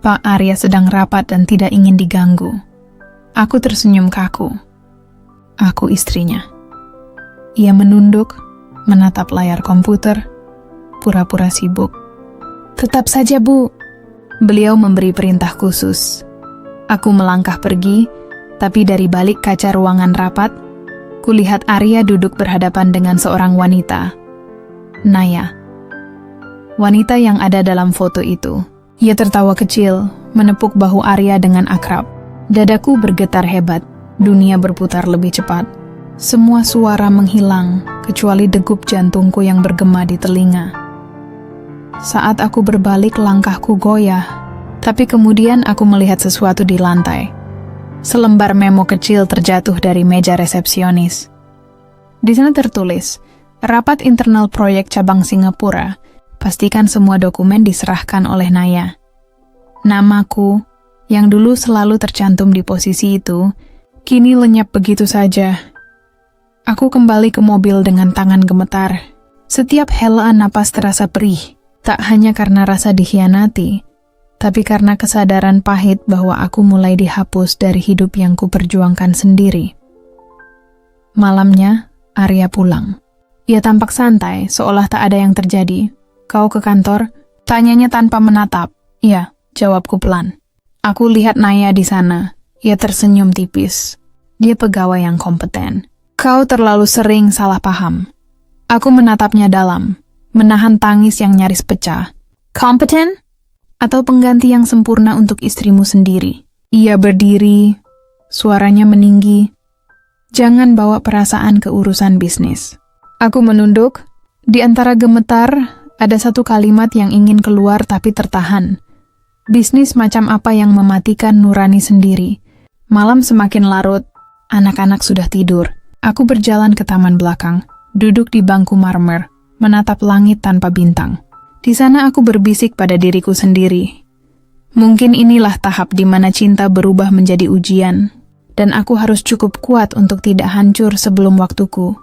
"Pak Arya sedang rapat dan tidak ingin diganggu." Aku tersenyum kaku. Aku istrinya. Ia menunduk, menatap layar komputer, pura-pura sibuk. "Tetap saja Bu." Beliau memberi perintah khusus. Aku melangkah pergi, tapi dari balik kaca ruangan rapat, kulihat Arya duduk berhadapan dengan seorang wanita. Naya. Wanita yang ada dalam foto itu. Ia tertawa kecil, menepuk bahu Arya dengan akrab. Dadaku bergetar hebat, dunia berputar lebih cepat. Semua suara menghilang, kecuali degup jantungku yang bergema di telinga. Saat aku berbalik, langkahku goyah, tapi kemudian aku melihat sesuatu di lantai. Selembar memo kecil terjatuh dari meja resepsionis. Di sana tertulis, "Rapat internal proyek cabang Singapura. Pastikan semua dokumen diserahkan oleh Naya." Namaku, yang dulu selalu tercantum di posisi itu, kini lenyap begitu saja. Aku kembali ke mobil dengan tangan gemetar. Setiap helaan napas terasa perih, tak hanya karena rasa dikhianati, tapi karena kesadaran pahit bahwa aku mulai dihapus dari hidup yang kuperjuangkan sendiri. Malamnya, Arya pulang. Ia tampak santai, seolah tak ada yang terjadi. "Kau ke kantor?" Tanyanya tanpa menatap. "Iya," jawabku pelan. "Aku lihat Naya di sana." Ia tersenyum tipis. "Dia pegawai yang kompeten." "Kau terlalu sering salah paham." Aku menatapnya dalam, menahan tangis yang nyaris pecah. "Kompeten? Atau pengganti yang sempurna untuk istrimu sendiri?" Ia berdiri, suaranya meninggi. "Jangan bawa perasaan ke urusan bisnis." Aku menunduk. Di antara gemetar, ada satu kalimat yang ingin keluar tapi tertahan. Bisnis macam apa yang mematikan nurani sendiri? Malam semakin larut, anak-anak sudah tidur. Aku berjalan ke taman belakang, duduk di bangku marmer, menatap langit tanpa bintang. Di sana aku berbisik pada diriku sendiri. Mungkin inilah tahap di mana cinta berubah menjadi ujian, dan aku harus cukup kuat untuk tidak hancur sebelum waktuku.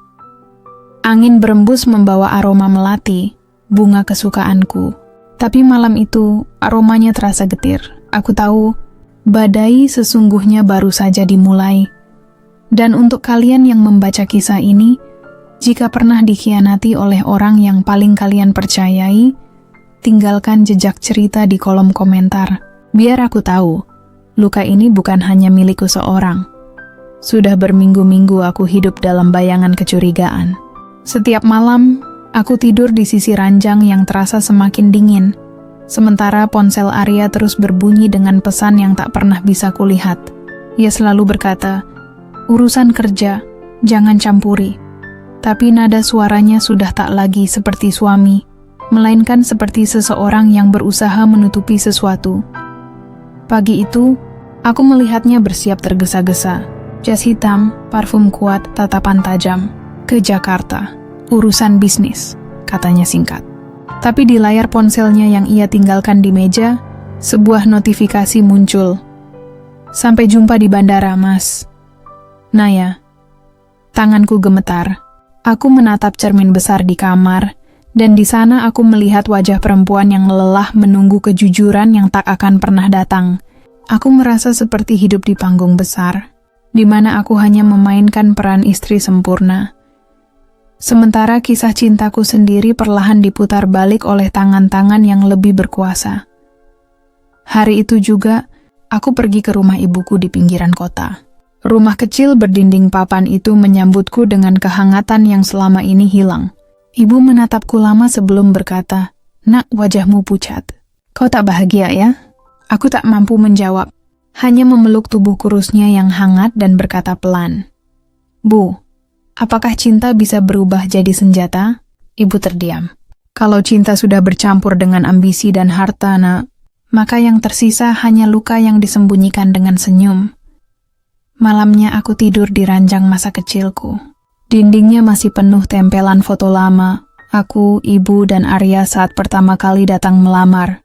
Angin berembus membawa aroma melati, bunga kesukaanku. Tapi malam itu, aromanya terasa getir. Aku tahu, badai sesungguhnya baru saja dimulai. Dan untuk kalian yang membaca kisah ini, jika pernah dikhianati oleh orang yang paling kalian percayai, tinggalkan jejak cerita di kolom komentar. Biar aku tahu, luka ini bukan hanya milikku seorang. Sudah berminggu-minggu aku hidup dalam bayangan kecurigaan. Setiap malam, aku tidur di sisi ranjang yang terasa semakin dingin, sementara ponsel Arya terus berbunyi dengan pesan yang tak pernah bisa kulihat. Ia selalu berkata, "Urusan kerja, jangan campuri." Tapi nada suaranya sudah tak lagi seperti suami, melainkan seperti seseorang yang berusaha menutupi sesuatu. Pagi itu, aku melihatnya bersiap tergesa-gesa. Jas hitam, parfum kuat, tatapan tajam. "Ke Jakarta. Urusan bisnis," katanya singkat. Tapi di layar ponselnya yang ia tinggalkan di meja, sebuah notifikasi muncul. "Sampai jumpa di bandara, Mas." Naya. Tanganku gemetar. Aku menatap cermin besar di kamar, dan di sana aku melihat wajah perempuan yang lelah menunggu kejujuran yang tak akan pernah datang. Aku merasa seperti hidup di panggung besar, di mana aku hanya memainkan peran istri sempurna. Sementara kisah cintaku sendiri perlahan diputar balik oleh tangan-tangan yang lebih berkuasa. Hari itu juga, aku pergi ke rumah ibuku di pinggiran kota. Rumah kecil berdinding papan itu menyambutku dengan kehangatan yang selama ini hilang. Ibu menatapku lama sebelum berkata, "Nak, wajahmu pucat. Kau tak bahagia ya?" Aku tak mampu menjawab, hanya memeluk tubuh kurusnya yang hangat dan berkata pelan, "Bu, apakah cinta bisa berubah jadi senjata?" Ibu terdiam. "Kalau cinta sudah bercampur dengan ambisi dan harta, Nak, maka yang tersisa hanya luka yang disembunyikan dengan senyum." Malamnya aku tidur di ranjang masa kecilku. Dindingnya masih penuh tempelan foto lama, aku, ibu, dan Arya saat pertama kali datang melamar.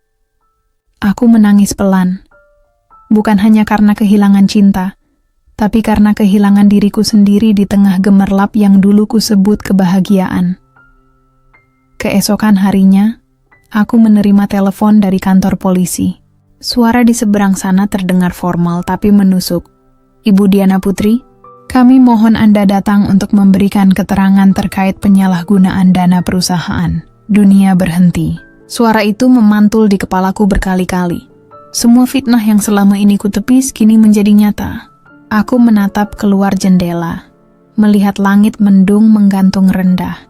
Aku menangis pelan. Bukan hanya karena kehilangan cinta, tapi karena kehilangan diriku sendiri di tengah gemerlap yang dulu kusebut kebahagiaan. Keesokan harinya, aku menerima telepon dari kantor polisi. Suara di seberang sana terdengar formal tapi menusuk. "Ibu Diana Putri, kami mohon Anda datang untuk memberikan keterangan terkait penyalahgunaan dana perusahaan." Dunia berhenti. Suara itu memantul di kepalaku berkali-kali. Semua fitnah yang selama ini kutepis kini menjadi nyata. Aku menatap keluar jendela, melihat langit mendung menggantung rendah,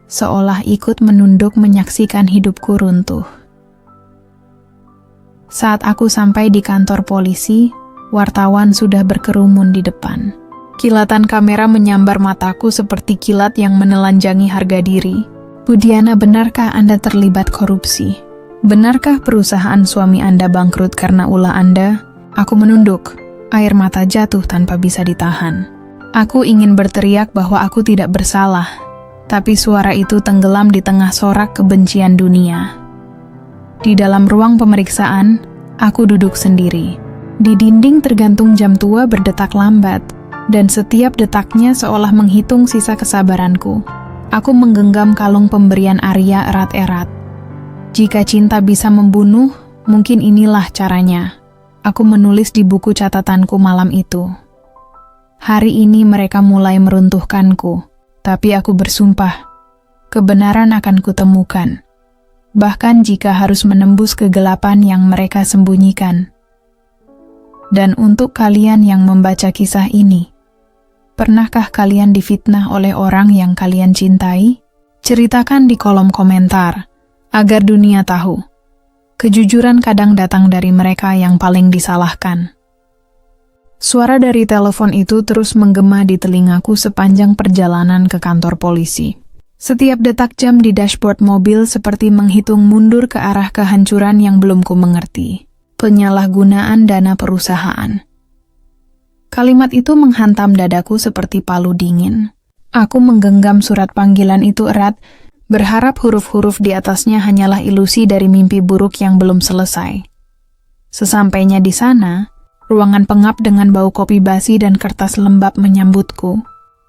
seolah ikut menunduk menyaksikan hidupku runtuh. Saat aku sampai di kantor polisi, wartawan sudah berkerumun di depan. Kilatan kamera menyambar mataku seperti kilat yang menelanjangi harga diri. "Bu Diana, benarkah Anda terlibat korupsi? Benarkah perusahaan suami Anda bangkrut karena ulah Anda?" Aku menunduk, air mata jatuh tanpa bisa ditahan. Aku ingin berteriak bahwa aku tidak bersalah, tapi suara itu tenggelam di tengah sorak kebencian dunia. Di dalam ruang pemeriksaan, aku duduk sendiri. Di dinding tergantung jam tua berdetak lambat, dan setiap detaknya seolah menghitung sisa kesabaranku. Aku menggenggam kalung pemberian Arya erat-erat. Jika cinta bisa membunuh, mungkin inilah caranya. Aku menulis di buku catatanku malam itu. Hari ini mereka mulai meruntuhkanku, tapi aku bersumpah, kebenaran akan kutemukan. Bahkan jika harus menembus kegelapan yang mereka sembunyikan. Dan untuk kalian yang membaca kisah ini, pernahkah kalian difitnah oleh orang yang kalian cintai? Ceritakan di kolom komentar, agar dunia tahu. Kejujuran kadang datang dari mereka yang paling disalahkan. Suara dari telepon itu terus menggema di telingaku sepanjang perjalanan ke kantor polisi. Setiap detak jam di dashboard mobil seperti menghitung mundur ke arah kehancuran yang belum ku mengerti. Penyalahgunaan dana perusahaan. Kalimat itu menghantam dadaku seperti palu dingin. Aku menggenggam surat panggilan itu erat, berharap huruf-huruf di atasnya hanyalah ilusi dari mimpi buruk yang belum selesai. Sesampainya di sana, ruangan pengap dengan bau kopi basi dan kertas lembab menyambutku.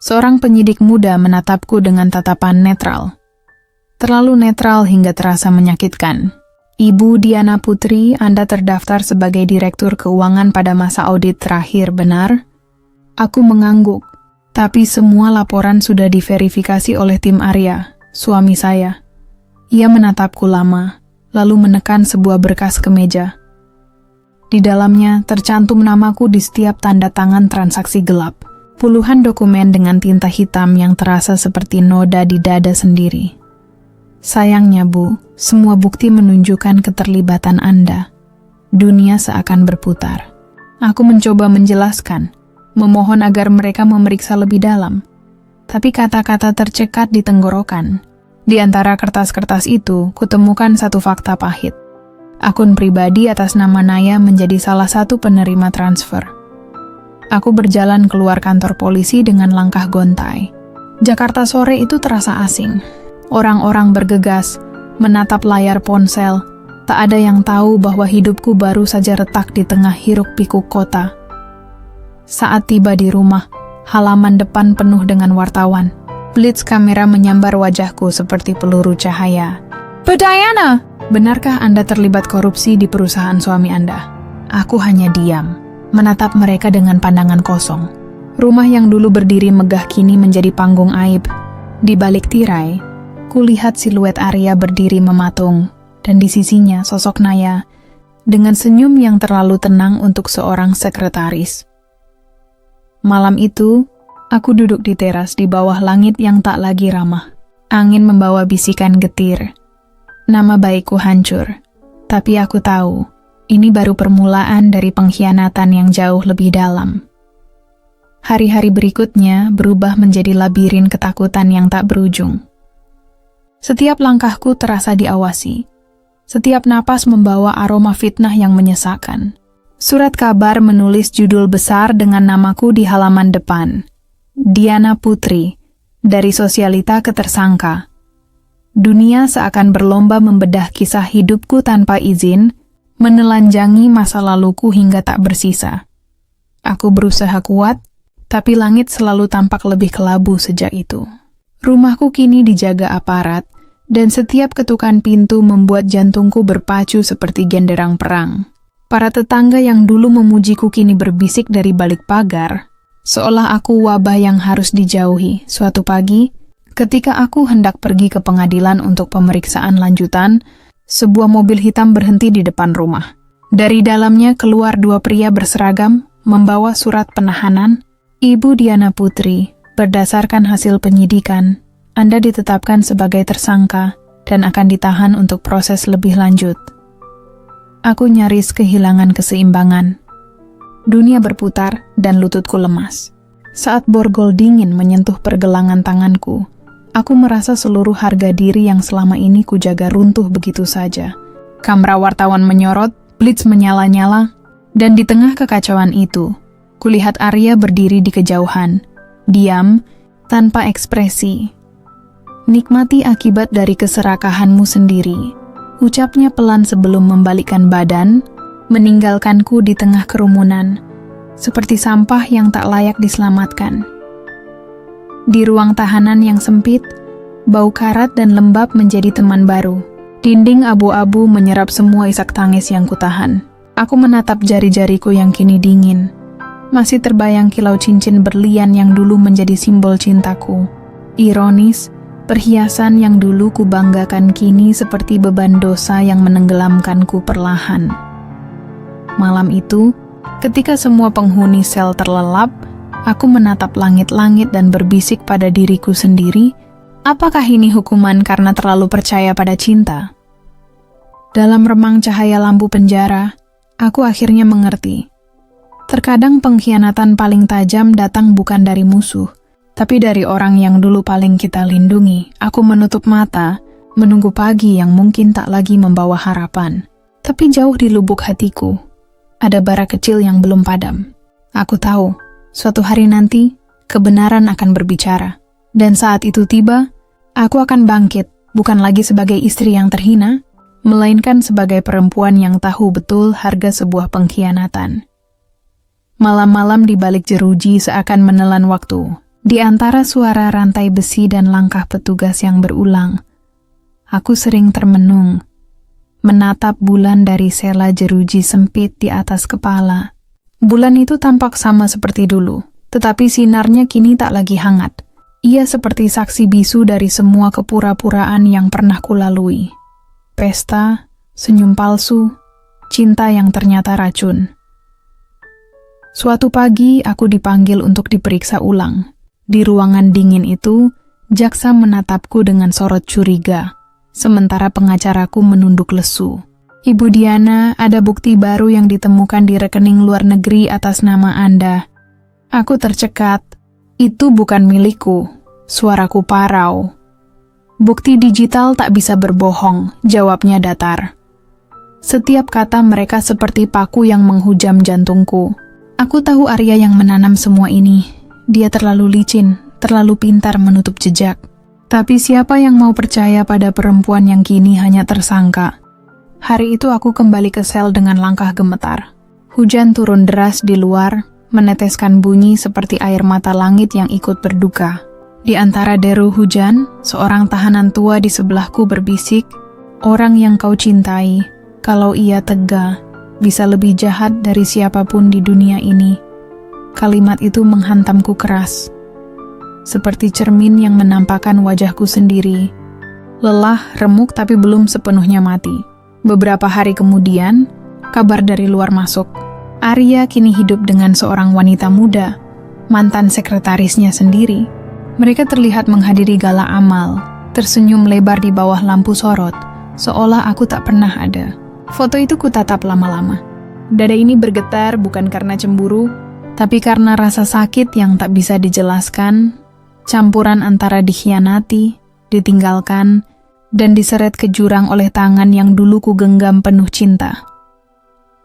Seorang penyidik muda menatapku dengan tatapan netral. Terlalu netral hingga terasa menyakitkan. Ibu Diana Putri, Anda terdaftar sebagai Direktur Keuangan pada masa audit terakhir, benar? Aku mengangguk, tapi semua laporan sudah diverifikasi oleh tim Arya, suami saya. Ia menatapku lama, lalu menekan sebuah berkas ke meja. Di dalamnya tercantum namaku di setiap tanda tangan transaksi gelap. Puluhan dokumen dengan tinta hitam yang terasa seperti noda di dada sendiri. Sayangnya, Bu, semua bukti menunjukkan keterlibatan Anda. Dunia seakan berputar. Aku mencoba menjelaskan, memohon agar mereka memeriksa lebih dalam. Tapi kata-kata tercekat di tenggorokan. Di antara kertas-kertas itu, kutemukan satu fakta pahit. Akun pribadi atas nama Naya menjadi salah satu penerima transfer. Aku berjalan keluar kantor polisi dengan langkah gontai. Jakarta sore itu terasa asing. Orang-orang bergegas, menatap layar ponsel. Tak ada yang tahu bahwa hidupku baru saja retak di tengah hiruk-pikuk kota. Saat tiba di rumah, halaman depan penuh dengan wartawan. Blitz kamera menyambar wajahku seperti peluru cahaya. Bu Diana, benarkah Anda terlibat korupsi di perusahaan suami Anda? Aku hanya diam, menatap mereka dengan pandangan kosong. Rumah yang dulu berdiri megah kini menjadi panggung aib. Di balik tirai, kulihat siluet Arya berdiri mematung, dan di sisinya sosok Naya, dengan senyum yang terlalu tenang untuk seorang sekretaris. Malam itu, aku duduk di teras di bawah langit yang tak lagi ramah. Angin membawa bisikan getir. Nama baikku hancur, tapi aku tahu, ini baru permulaan dari pengkhianatan yang jauh lebih dalam. Hari-hari berikutnya berubah menjadi labirin ketakutan yang tak berujung. Setiap langkahku terasa diawasi. Setiap napas membawa aroma fitnah yang menyesakkan. Surat kabar menulis judul besar dengan namaku di halaman depan. Diana Putri, dari sosialita ke tersangka. Dunia seakan berlomba membedah kisah hidupku tanpa izin, menelanjangi masa laluku hingga tak bersisa. Aku berusaha kuat, tapi langit selalu tampak lebih kelabu sejak itu. Rumahku kini dijaga aparat, dan setiap ketukan pintu membuat jantungku berpacu seperti genderang perang. Para tetangga yang dulu memujiku kini berbisik dari balik pagar, seolah aku wabah yang harus dijauhi. Suatu pagi, ketika aku hendak pergi ke pengadilan untuk pemeriksaan lanjutan, sebuah mobil hitam berhenti di depan rumah. Dari dalamnya keluar dua pria berseragam, membawa surat penahanan. Ibu Diana Putri, berdasarkan hasil penyidikan, Anda ditetapkan sebagai tersangka dan akan ditahan untuk proses lebih lanjut. Aku nyaris kehilangan keseimbangan. Dunia berputar dan lututku lemas. Saat borgol dingin menyentuh pergelangan tanganku, aku merasa seluruh harga diri yang selama ini kujaga runtuh begitu saja. Kamera wartawan menyorot, blitz menyala-nyala, dan di tengah kekacauan itu, kulihat Arya berdiri di kejauhan, diam, tanpa ekspresi. Nikmati akibat dari keserakahanmu sendiri, ucapnya pelan sebelum membalikkan badan, meninggalkanku di tengah kerumunan, seperti sampah yang tak layak diselamatkan. Di ruang tahanan yang sempit, Bau karat dan lembab menjadi teman baru. Dinding abu-abu menyerap semua isak tangis yang kutahan. Aku menatap jari-jariku yang kini dingin. Masih terbayang kilau cincin berlian yang dulu menjadi simbol cintaku. Ironis, perhiasan yang dulu kubanggakan kini seperti beban dosa yang menenggelamkanku perlahan. Malam itu, ketika semua penghuni sel terlelap, aku menatap langit-langit dan berbisik pada diriku sendiri, apakah ini hukuman karena terlalu percaya pada cinta? Dalam remang cahaya lampu penjara, aku akhirnya mengerti. Terkadang pengkhianatan paling tajam datang bukan dari musuh, tapi dari orang yang dulu paling kita lindungi. Aku menutup mata, menunggu pagi yang mungkin tak lagi membawa harapan. Tapi jauh di lubuk hatiku, ada bara kecil yang belum padam. Aku tahu, suatu hari nanti, kebenaran akan berbicara. Dan saat itu tiba, aku akan bangkit, bukan lagi sebagai istri yang terhina, melainkan sebagai perempuan yang tahu betul harga sebuah pengkhianatan. Malam-malam di balik jeruji seakan menelan waktu. Di antara suara rantai besi dan langkah petugas yang berulang, aku sering termenung, menatap bulan dari sela jeruji sempit di atas kepala. Bulan itu tampak sama seperti dulu, tetapi sinarnya kini tak lagi hangat. Ia seperti saksi bisu dari semua kepura-puraan yang pernah kulalui. Pesta, senyum palsu, cinta yang ternyata racun. Suatu pagi aku dipanggil untuk diperiksa ulang. Di ruangan dingin itu, jaksa menatapku dengan sorot curiga, sementara pengacaraku menunduk lesu. Ibu Diana, ada bukti baru yang ditemukan di rekening luar negeri atas nama Anda. Aku tercekat. Itu bukan milikku. Suaraku parau. Bukti digital tak bisa berbohong, jawabnya datar. Setiap kata mereka seperti paku yang menghujam jantungku. Aku tahu Arya yang menanam semua ini. Dia terlalu licin, terlalu pintar menutup jejak. Tapi siapa yang mau percaya pada perempuan yang kini hanya tersangka? Hari itu aku kembali ke sel dengan langkah gemetar. Hujan turun deras di luar, meneteskan bunyi seperti air mata langit yang ikut berduka. Di antara deru hujan, seorang tahanan tua di sebelahku berbisik, "Orang yang kau cintai, kalau ia tega, bisa lebih jahat dari siapapun di dunia ini." Kalimat itu menghantamku keras, seperti cermin yang menampakkan wajahku sendiri. Lelah, remuk tapi belum sepenuhnya mati. Beberapa hari kemudian, kabar dari luar masuk. Arya kini hidup dengan seorang wanita muda, mantan sekretarisnya sendiri. Mereka terlihat menghadiri gala amal, tersenyum lebar di bawah lampu sorot, seolah aku tak pernah ada. Foto itu kutatap lama-lama. Dada ini bergetar bukan karena cemburu, tapi karena rasa sakit yang tak bisa dijelaskan, campuran antara dikhianati, ditinggalkan, dan diseret ke jurang oleh tangan yang dulu ku genggam penuh cinta.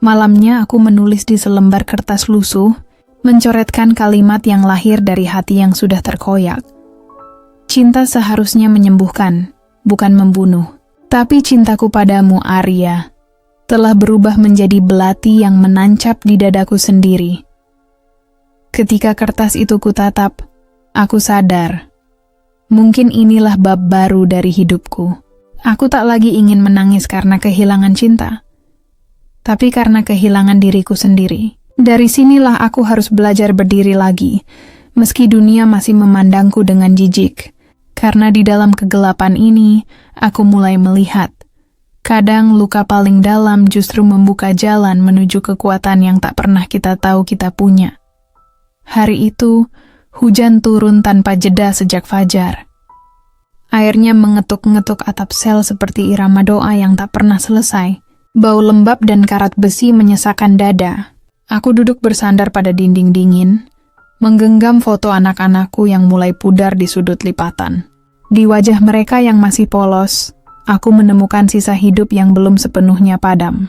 Malamnya aku menulis di selembar kertas lusuh, mencoretkan kalimat yang lahir dari hati yang sudah terkoyak. Cinta seharusnya menyembuhkan, bukan membunuh. Tapi cintaku padamu, Arya, telah berubah menjadi belati yang menancap di dadaku sendiri. Ketika kertas itu kutatap, aku sadar, mungkin inilah bab baru dari hidupku. Aku tak lagi ingin menangis karena kehilangan cinta, tapi karena kehilangan diriku sendiri. Dari sinilah aku harus belajar berdiri lagi, meski dunia masih memandangku dengan jijik. Karena di dalam kegelapan ini, aku mulai melihat. Kadang luka paling dalam justru membuka jalan menuju kekuatan yang tak pernah kita tahu kita punya. Hari itu, hujan turun tanpa jeda sejak fajar. Airnya mengetuk-ngetuk atap sel seperti irama doa yang tak pernah selesai. Bau lembab dan karat besi menyesakkan dada. Aku duduk bersandar pada dinding dingin, menggenggam foto anak-anakku yang mulai pudar di sudut lipatan. Di wajah mereka yang masih polos, aku menemukan sisa hidup yang belum sepenuhnya padam.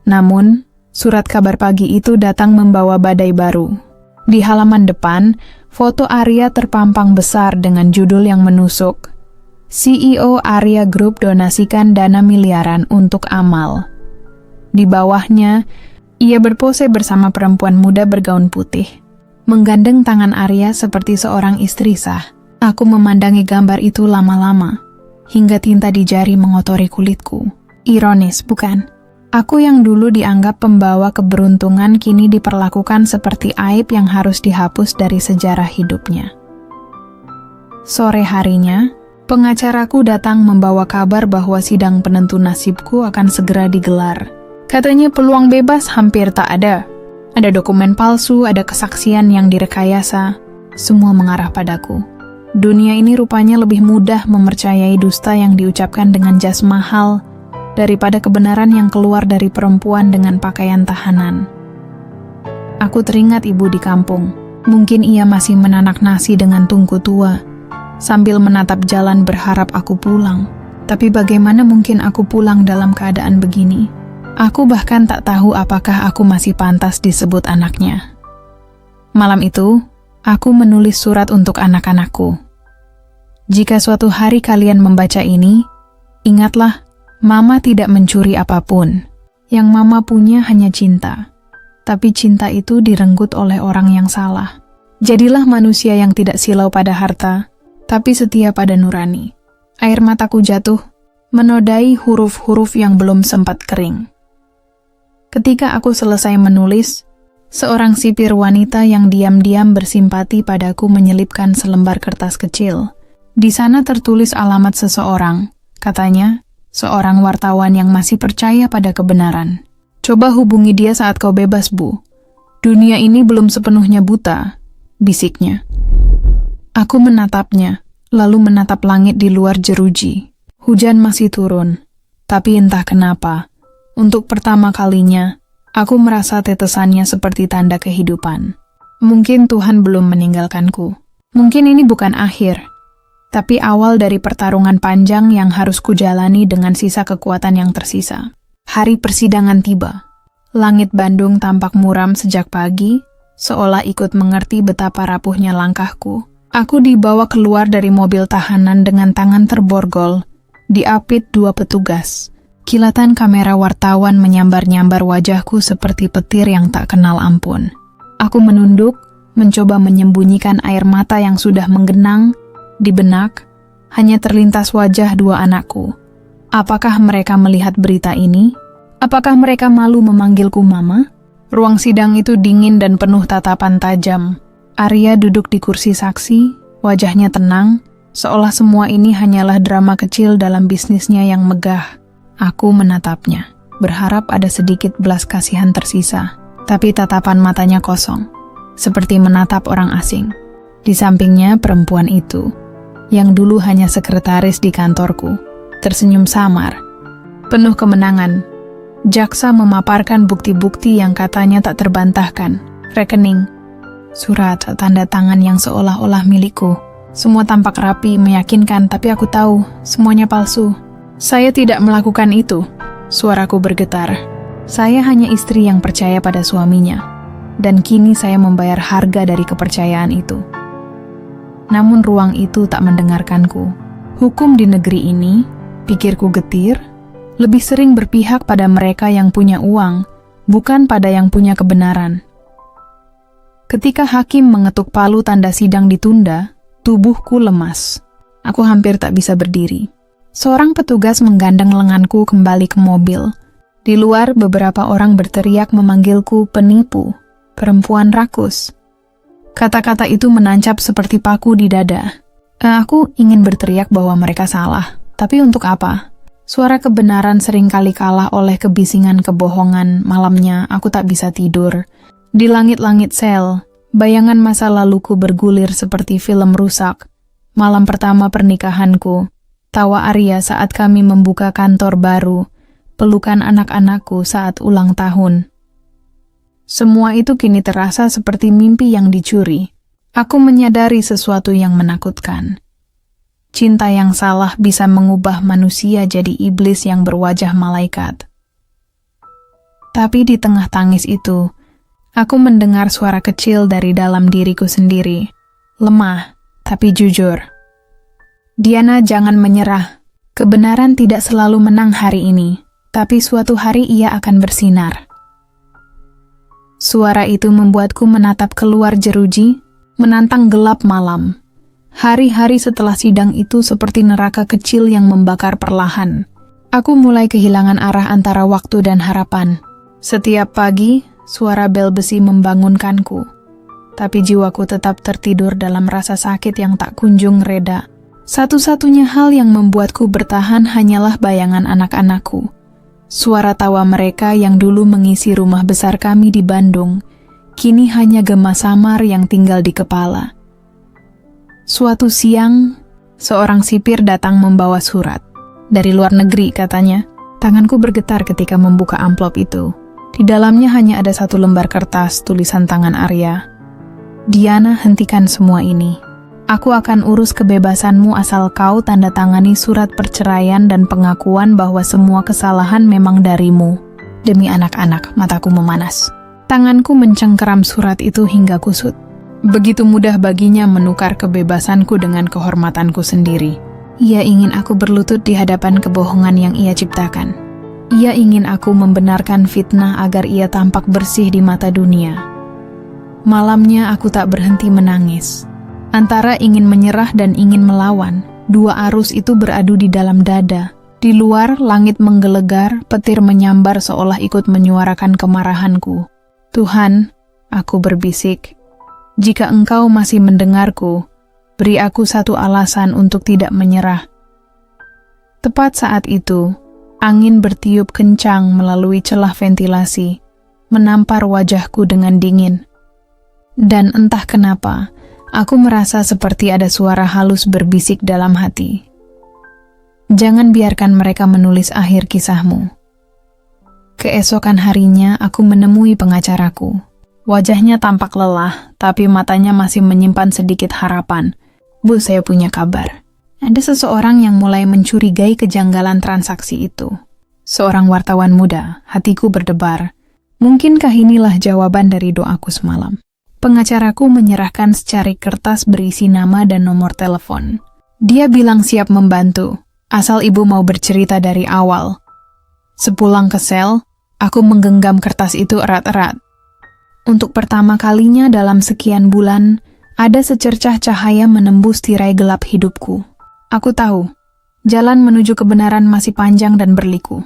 Namun, surat kabar pagi itu datang membawa badai baru. Di halaman depan, foto Arya terpampang besar dengan judul yang menusuk. CEO Arya Group donasikan dana miliaran untuk amal. Di bawahnya, ia berpose bersama perempuan muda bergaun putih, menggandeng tangan Arya seperti seorang istri sah. Aku memandangi gambar itu lama-lama, hingga tinta di jari mengotori kulitku. Ironis, bukan? Aku yang dulu dianggap pembawa keberuntungan kini diperlakukan seperti aib yang harus dihapus dari sejarah hidupnya. Sore harinya, pengacaraku datang membawa kabar bahwa sidang penentu nasibku akan segera digelar. Katanya peluang bebas hampir tak ada. Ada dokumen palsu, ada kesaksian yang direkayasa. Semua mengarah padaku. Dunia ini rupanya lebih mudah mempercayai dusta yang diucapkan dengan jas mahal daripada kebenaran yang keluar dari perempuan dengan pakaian tahanan. Aku teringat ibu di kampung. Mungkin ia masih menanak nasi dengan tungku tua, sambil menatap jalan berharap aku pulang. Tapi bagaimana mungkin aku pulang dalam keadaan begini? Aku bahkan tak tahu apakah aku masih pantas disebut anaknya. Malam itu, aku menulis surat untuk anak-anakku. Jika suatu hari kalian membaca ini, ingatlah, Mama tidak mencuri apapun. Yang Mama punya hanya cinta. Tapi cinta itu direnggut oleh orang yang salah. Jadilah manusia yang tidak silau pada harta, tapi setia pada nurani. Air mataku jatuh, menodai huruf-huruf yang belum sempat kering. Ketika aku selesai menulis, seorang sipir wanita yang diam-diam bersimpati padaku menyelipkan selembar kertas kecil. Di sana tertulis alamat seseorang, katanya, seorang wartawan yang masih percaya pada kebenaran. Coba hubungi dia saat kau bebas, Bu. Dunia ini belum sepenuhnya buta, bisiknya. Aku menatapnya, lalu menatap langit di luar jeruji. Hujan masih turun, tapi entah kenapa, untuk pertama kalinya, aku merasa tetesannya seperti tanda kehidupan. Mungkin Tuhan belum meninggalkanku. Mungkin ini bukan akhir, tapi awal dari pertarungan panjang yang harus kujalani dengan sisa kekuatan yang tersisa. Hari persidangan tiba. Langit Bandung tampak muram sejak pagi, seolah ikut mengerti betapa rapuhnya langkahku. Aku dibawa keluar dari mobil tahanan dengan tangan terborgol, diapit 2 petugas. Kilatan kamera wartawan menyambar-nyambar wajahku seperti petir yang tak kenal ampun. Aku menunduk, mencoba menyembunyikan air mata yang sudah menggenang. Di benak, hanya terlintas wajah 2 anakku. Apakah mereka melihat berita ini? Apakah mereka malu memanggilku Mama? Ruang sidang itu dingin dan penuh tatapan tajam. Arya duduk di kursi saksi, wajahnya tenang, seolah semua ini hanyalah drama kecil dalam bisnisnya yang megah. Aku menatapnya, berharap ada sedikit belas kasihan tersisa, tapi tatapan matanya kosong, seperti menatap orang asing. Di sampingnya perempuan itu, yang dulu hanya sekretaris di kantorku, tersenyum samar, penuh kemenangan. Jaksa memaparkan bukti-bukti yang katanya tak terbantahkan, rekening, surat, tanda tangan yang seolah-olah milikku. Semua tampak rapi, meyakinkan, tapi aku tahu, semuanya palsu. Saya tidak melakukan itu, suaraku bergetar. Saya hanya istri yang percaya pada suaminya, dan kini saya membayar harga dari kepercayaan itu. Namun ruang itu tak mendengarkanku. Hukum di negeri ini, pikirku getir, lebih sering berpihak pada mereka yang punya uang, bukan pada yang punya kebenaran. Ketika hakim mengetuk palu tanda sidang ditunda, tubuhku lemas. Aku hampir tak bisa berdiri. Seorang petugas menggandeng lenganku kembali ke mobil. Di luar, beberapa orang berteriak memanggilku penipu, perempuan rakus. Kata-kata itu menancap seperti paku di dada. Aku ingin berteriak bahwa mereka salah, tapi untuk apa? Suara kebenaran seringkali kalah oleh kebisingan kebohongan. Malamnya aku tak bisa tidur. Di langit-langit sel, bayangan masa laluku bergulir seperti film rusak. Malam pertama pernikahanku, tawa Arya saat kami membuka kantor baru, pelukan anak-anakku saat ulang tahun. Semua itu kini terasa seperti mimpi yang dicuri. Aku menyadari sesuatu yang menakutkan. Cinta yang salah bisa mengubah manusia jadi iblis yang berwajah malaikat. Tapi di tengah tangis itu, aku mendengar suara kecil dari dalam diriku sendiri. Lemah, tapi jujur. Diana, jangan menyerah. Kebenaran tidak selalu menang hari ini, tapi suatu hari ia akan bersinar. Suara itu membuatku menatap keluar jeruji, menantang gelap malam. Hari-hari setelah sidang itu seperti neraka kecil yang membakar perlahan. Aku mulai kehilangan arah antara waktu dan harapan. Setiap pagi, suara bel besi membangunkanku. Tapi jiwaku tetap tertidur dalam rasa sakit yang tak kunjung reda. Satu-satunya hal yang membuatku bertahan hanyalah bayangan anak-anakku. Suara tawa mereka yang dulu mengisi rumah besar kami di Bandung, kini hanya gema samar yang tinggal di kepala. Suatu siang, seorang sipir datang membawa surat. Dari luar negeri, katanya. Tanganku bergetar ketika membuka amplop itu. Di dalamnya hanya ada satu lembar kertas tulisan tangan Arya. Diana, hentikan semua ini. Aku akan urus kebebasanmu asal kau tanda tangani surat perceraian dan pengakuan bahwa semua kesalahan memang darimu. Demi anak-anak, mataku memanas. Tanganku mencengkeram surat itu hingga kusut. Begitu mudah baginya menukar kebebasanku dengan kehormatanku sendiri. Ia ingin aku berlutut di hadapan kebohongan yang ia ciptakan. Ia ingin aku membenarkan fitnah agar ia tampak bersih di mata dunia. Malamnya aku tak berhenti menangis. Antara ingin menyerah dan ingin melawan, dua arus itu beradu di dalam dada. Di luar, langit menggelegar, petir menyambar seolah ikut menyuarakan kemarahanku. Tuhan, aku berbisik. Jika engkau masih mendengarku, beri aku satu alasan untuk tidak menyerah. Tepat saat itu, angin bertiup kencang melalui celah ventilasi, menampar wajahku dengan dingin. Dan entah kenapa, aku merasa seperti ada suara halus berbisik dalam hati. Jangan biarkan mereka menulis akhir kisahmu. Keesokan harinya, aku menemui pengacaraku. Wajahnya tampak lelah, tapi matanya masih menyimpan sedikit harapan. Bu, saya punya kabar. Ada seseorang yang mulai mencurigai kejanggalan transaksi itu. Seorang wartawan muda, hatiku berdebar. Mungkinkah inilah jawaban dari doaku semalam? Pengacaraku menyerahkan secarik kertas berisi nama dan nomor telepon. Dia bilang siap membantu, asal ibu mau bercerita dari awal. Sepulang ke sel, aku menggenggam kertas itu erat-erat. Untuk pertama kalinya dalam sekian bulan, ada secercah cahaya menembus tirai gelap hidupku. Aku tahu, jalan menuju kebenaran masih panjang dan berliku.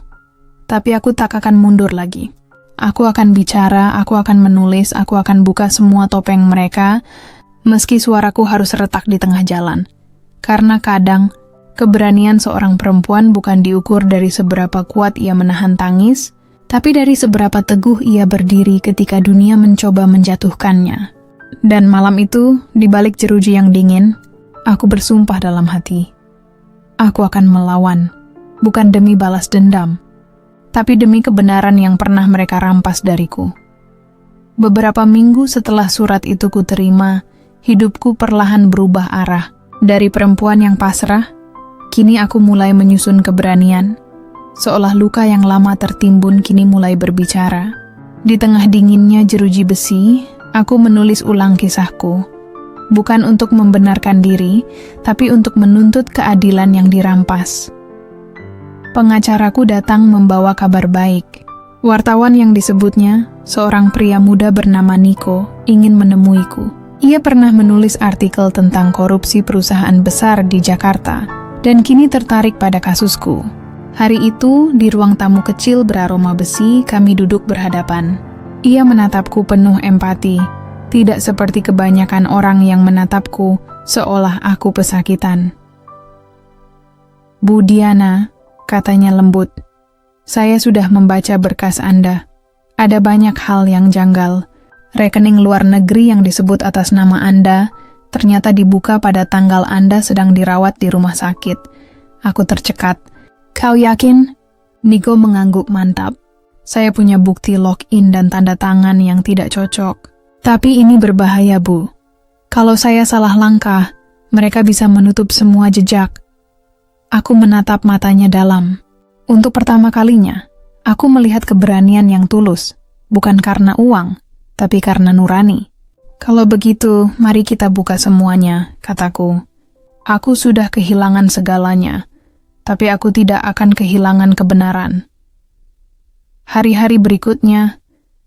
Tapi aku tak akan mundur lagi. Aku akan bicara, aku akan menulis, aku akan buka semua topeng mereka, meski suaraku harus retak di tengah jalan. Karena kadang, keberanian seorang perempuan bukan diukur dari seberapa kuat ia menahan tangis, tapi dari seberapa teguh ia berdiri ketika dunia mencoba menjatuhkannya. Dan malam itu, di balik jeruji yang dingin, aku bersumpah dalam hati. Aku akan melawan, bukan demi balas dendam, tapi demi kebenaran yang pernah mereka rampas dariku. Beberapa minggu setelah surat itu kuterima, hidupku perlahan berubah arah. Dari perempuan yang pasrah, kini aku mulai menyusun keberanian. Seolah luka yang lama tertimbun kini mulai berbicara. Di tengah dinginnya jeruji besi, aku menulis ulang kisahku. Bukan untuk membenarkan diri, tapi untuk menuntut keadilan yang dirampas. Pengacaraku datang membawa kabar baik. Wartawan yang disebutnya, seorang pria muda bernama Niko, ingin menemuiku. Ia pernah menulis artikel tentang korupsi perusahaan besar di Jakarta, dan kini tertarik pada kasusku. Hari itu, di ruang tamu kecil beraroma besi, kami duduk berhadapan. Ia menatapku penuh empati, tidak seperti kebanyakan orang yang menatapku seolah aku pesakitan. Bu Diana, katanya lembut, saya sudah membaca berkas Anda. Ada banyak hal yang janggal. Rekening luar negeri yang disebut atas nama Anda ternyata dibuka pada tanggal Anda sedang dirawat di rumah sakit. Aku tercekat. Kau yakin? Niko mengangguk mantap. Saya punya bukti login dan tanda tangan yang tidak cocok. Tapi ini berbahaya, Bu. Kalau saya salah langkah, mereka bisa menutup semua jejak. Aku menatap matanya dalam. Untuk pertama kalinya, aku melihat keberanian yang tulus, bukan karena uang, tapi karena nurani. Kalau begitu, mari kita buka semuanya, kataku. Aku sudah kehilangan segalanya, tapi aku tidak akan kehilangan kebenaran. Hari-hari berikutnya,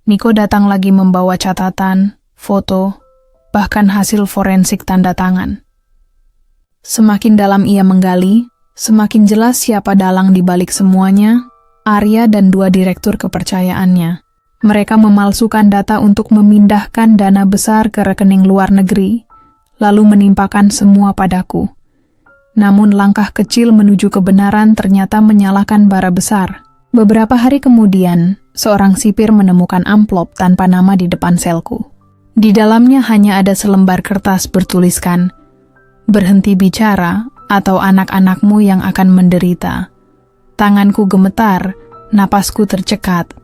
Niko datang lagi membawa catatan, foto, bahkan hasil forensik tanda tangan. Semakin dalam ia menggali, semakin jelas siapa dalang di balik semuanya, Arya dan 2 direktur kepercayaannya. Mereka memalsukan data untuk memindahkan dana besar ke rekening luar negeri, lalu menimpakan semua padaku. Namun langkah kecil menuju kebenaran ternyata menyalakan bara besar. Beberapa hari kemudian, seorang sipir menemukan amplop tanpa nama di depan selku. Di dalamnya hanya ada selembar kertas bertuliskan, "Berhenti bicara, atau anak-anakmu yang akan menderita." Tanganku gemetar, napasku tercekat.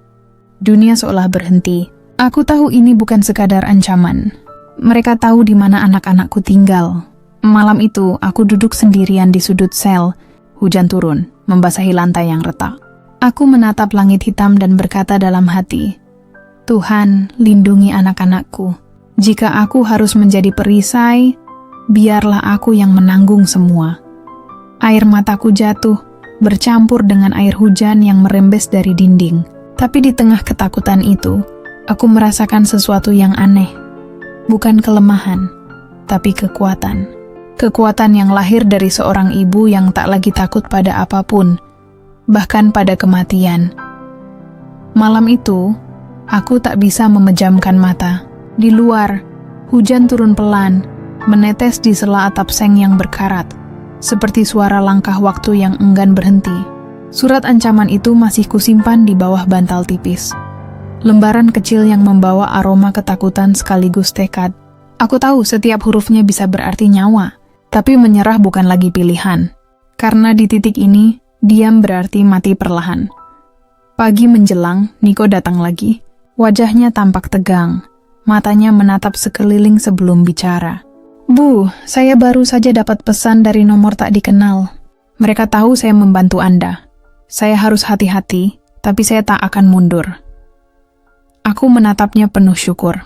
Dunia seolah berhenti. Aku tahu ini bukan sekadar ancaman. Mereka tahu di mana anak-anakku tinggal. Malam itu, aku duduk sendirian di sudut sel. Hujan turun, membasahi lantai yang retak. Aku menatap langit hitam dan berkata dalam hati, "Tuhan, lindungi anak-anakku. Jika aku harus menjadi perisai, biarlah aku yang menanggung semua." Air mataku jatuh, bercampur dengan air hujan yang merembes dari dinding. Tapi di tengah ketakutan itu, aku merasakan sesuatu yang aneh. Bukan kelemahan, tapi kekuatan. Kekuatan yang lahir dari seorang ibu yang tak lagi takut pada apapun, bahkan pada kematian. Malam itu, aku tak bisa memejamkan mata. Di luar, hujan turun pelan, menetes di sela atap seng yang berkarat, seperti suara langkah waktu yang enggan berhenti. Surat ancaman itu masih kusimpan di bawah bantal tipis. Lembaran kecil yang membawa aroma ketakutan sekaligus tekad. Aku tahu setiap hurufnya bisa berarti nyawa, tapi menyerah bukan lagi pilihan. Karena di titik ini, diam berarti mati perlahan. Pagi menjelang, Niko datang lagi. Wajahnya tampak tegang. Matanya menatap sekeliling sebelum bicara. "Bu, saya baru saja dapat pesan dari nomor tak dikenal. Mereka tahu saya membantu Anda. Saya harus hati-hati, tapi saya tak akan mundur." Aku menatapnya penuh syukur.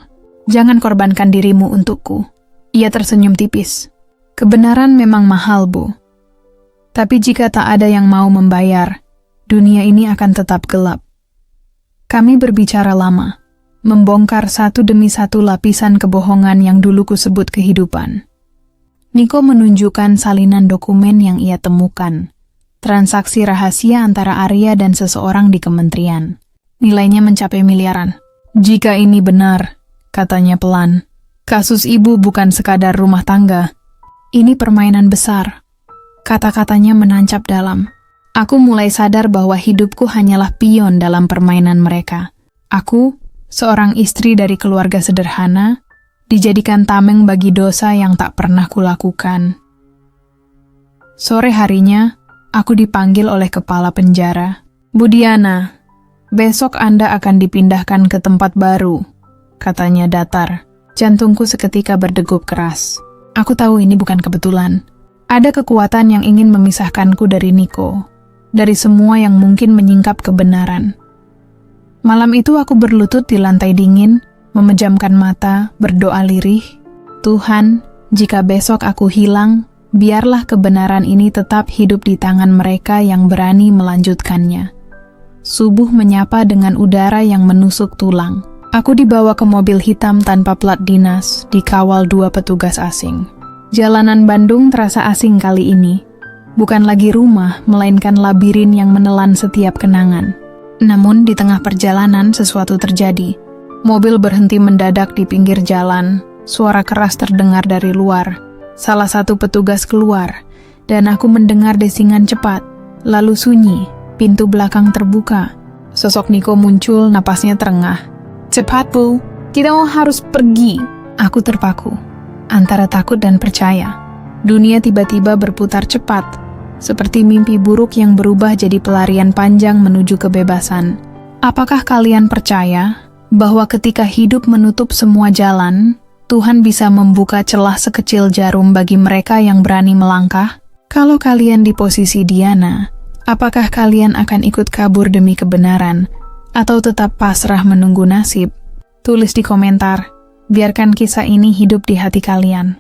"Jangan korbankan dirimu untukku." Ia tersenyum tipis. "Kebenaran memang mahal, Bu. Tapi jika tak ada yang mau membayar, dunia ini akan tetap gelap." Kami berbicara lama, membongkar satu demi satu lapisan kebohongan yang dulu kusebut kehidupan. Niko menunjukkan salinan dokumen yang ia temukan. Transaksi rahasia antara Arya dan seseorang di kementerian. Nilainya mencapai miliaran. "Jika ini benar," katanya pelan, "kasus ibu bukan sekadar rumah tangga. Ini permainan besar." Kata-katanya menancap dalam. Aku mulai sadar bahwa hidupku hanyalah pion dalam permainan mereka. Aku, seorang istri dari keluarga sederhana, dijadikan tameng bagi dosa yang tak pernah kulakukan. Sore harinya, aku dipanggil oleh kepala penjara. "Bu Diana, besok Anda akan dipindahkan ke tempat baru," katanya datar. Jantungku seketika berdegup keras. Aku tahu ini bukan kebetulan. Ada kekuatan yang ingin memisahkanku dari Niko, dari semua yang mungkin menyingkap kebenaran. Malam itu aku berlutut di lantai dingin, memejamkan mata, berdoa lirih. "Tuhan, jika besok aku hilang, biarlah kebenaran ini tetap hidup di tangan mereka yang berani melanjutkannya." Subuh menyapa dengan udara yang menusuk tulang. Aku dibawa ke mobil hitam tanpa plat dinas, dikawal 2 petugas asing. Jalanan Bandung terasa asing kali ini. Bukan lagi rumah, melainkan labirin yang menelan setiap kenangan. Namun di tengah perjalanan sesuatu terjadi. Mobil berhenti mendadak di pinggir jalan. Suara keras terdengar dari luar. Salah satu petugas keluar, dan aku mendengar desingan cepat. Lalu sunyi, pintu belakang terbuka. Sosok Niko muncul, napasnya terengah. "Cepat, Bu, kita harus pergi." Aku terpaku, antara takut dan percaya. Dunia tiba-tiba berputar cepat, seperti mimpi buruk yang berubah jadi pelarian panjang menuju kebebasan. Apakah kalian percaya bahwa ketika hidup menutup semua jalan, Tuhan bisa membuka celah sekecil jarum bagi mereka yang berani melangkah? Kalau kalian di posisi Diana, apakah kalian akan ikut kabur demi kebenaran, atau tetap pasrah menunggu nasib? Tulis di komentar, biarkan kisah ini hidup di hati kalian.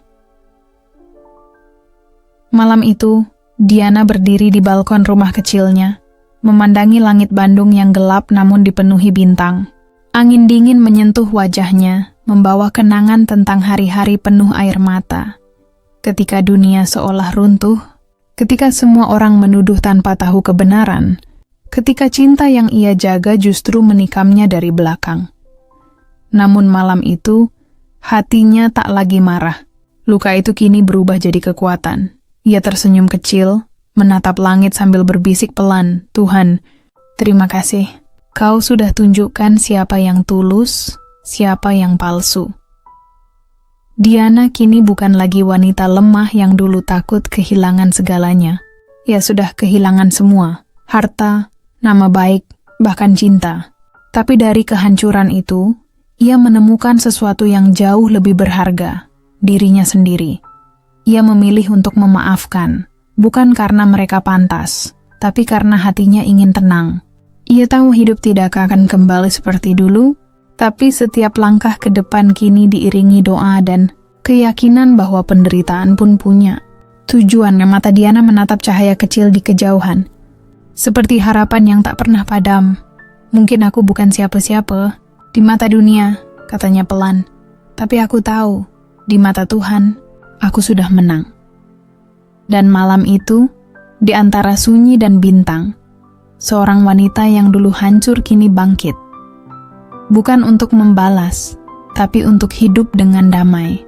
Malam itu, Diana berdiri di balkon rumah kecilnya, memandangi langit Bandung yang gelap namun dipenuhi bintang. Angin dingin menyentuh wajahnya, membawa kenangan tentang hari-hari penuh air mata. ketika dunia seolah runtuh, ketika semua orang menuduh tanpa tahu kebenaran, ketika cinta yang ia jaga justru menikamnya dari belakang. Namun malam itu, hatinya tak lagi marah. Luka itu kini berubah jadi kekuatan. Ia tersenyum kecil, menatap langit sambil berbisik pelan, "Tuhan, terima kasih. Kau sudah tunjukkan siapa yang tulus, siapa yang palsu." Diana kini bukan lagi wanita lemah yang dulu takut kehilangan segalanya. Ia sudah kehilangan semua, harta, nama baik, bahkan cinta. Tapi dari kehancuran itu, ia menemukan sesuatu yang jauh lebih berharga, dirinya sendiri. Ia memilih untuk memaafkan, bukan karena mereka pantas, tapi karena hatinya ingin tenang. Ia tahu hidup tidak akan kembali seperti dulu, tapi setiap langkah ke depan kini diiringi doa dan keyakinan bahwa penderitaan pun punya tujuan. Mata Diana menatap cahaya kecil di kejauhan, seperti harapan yang tak pernah padam. "Mungkin aku bukan siapa-siapa di mata dunia," katanya pelan. "Tapi aku tahu, di mata Tuhan, aku sudah menang." Dan malam itu, di antara sunyi dan bintang, seorang wanita yang dulu hancur kini bangkit. Bukan untuk membalas, tapi untuk hidup dengan damai.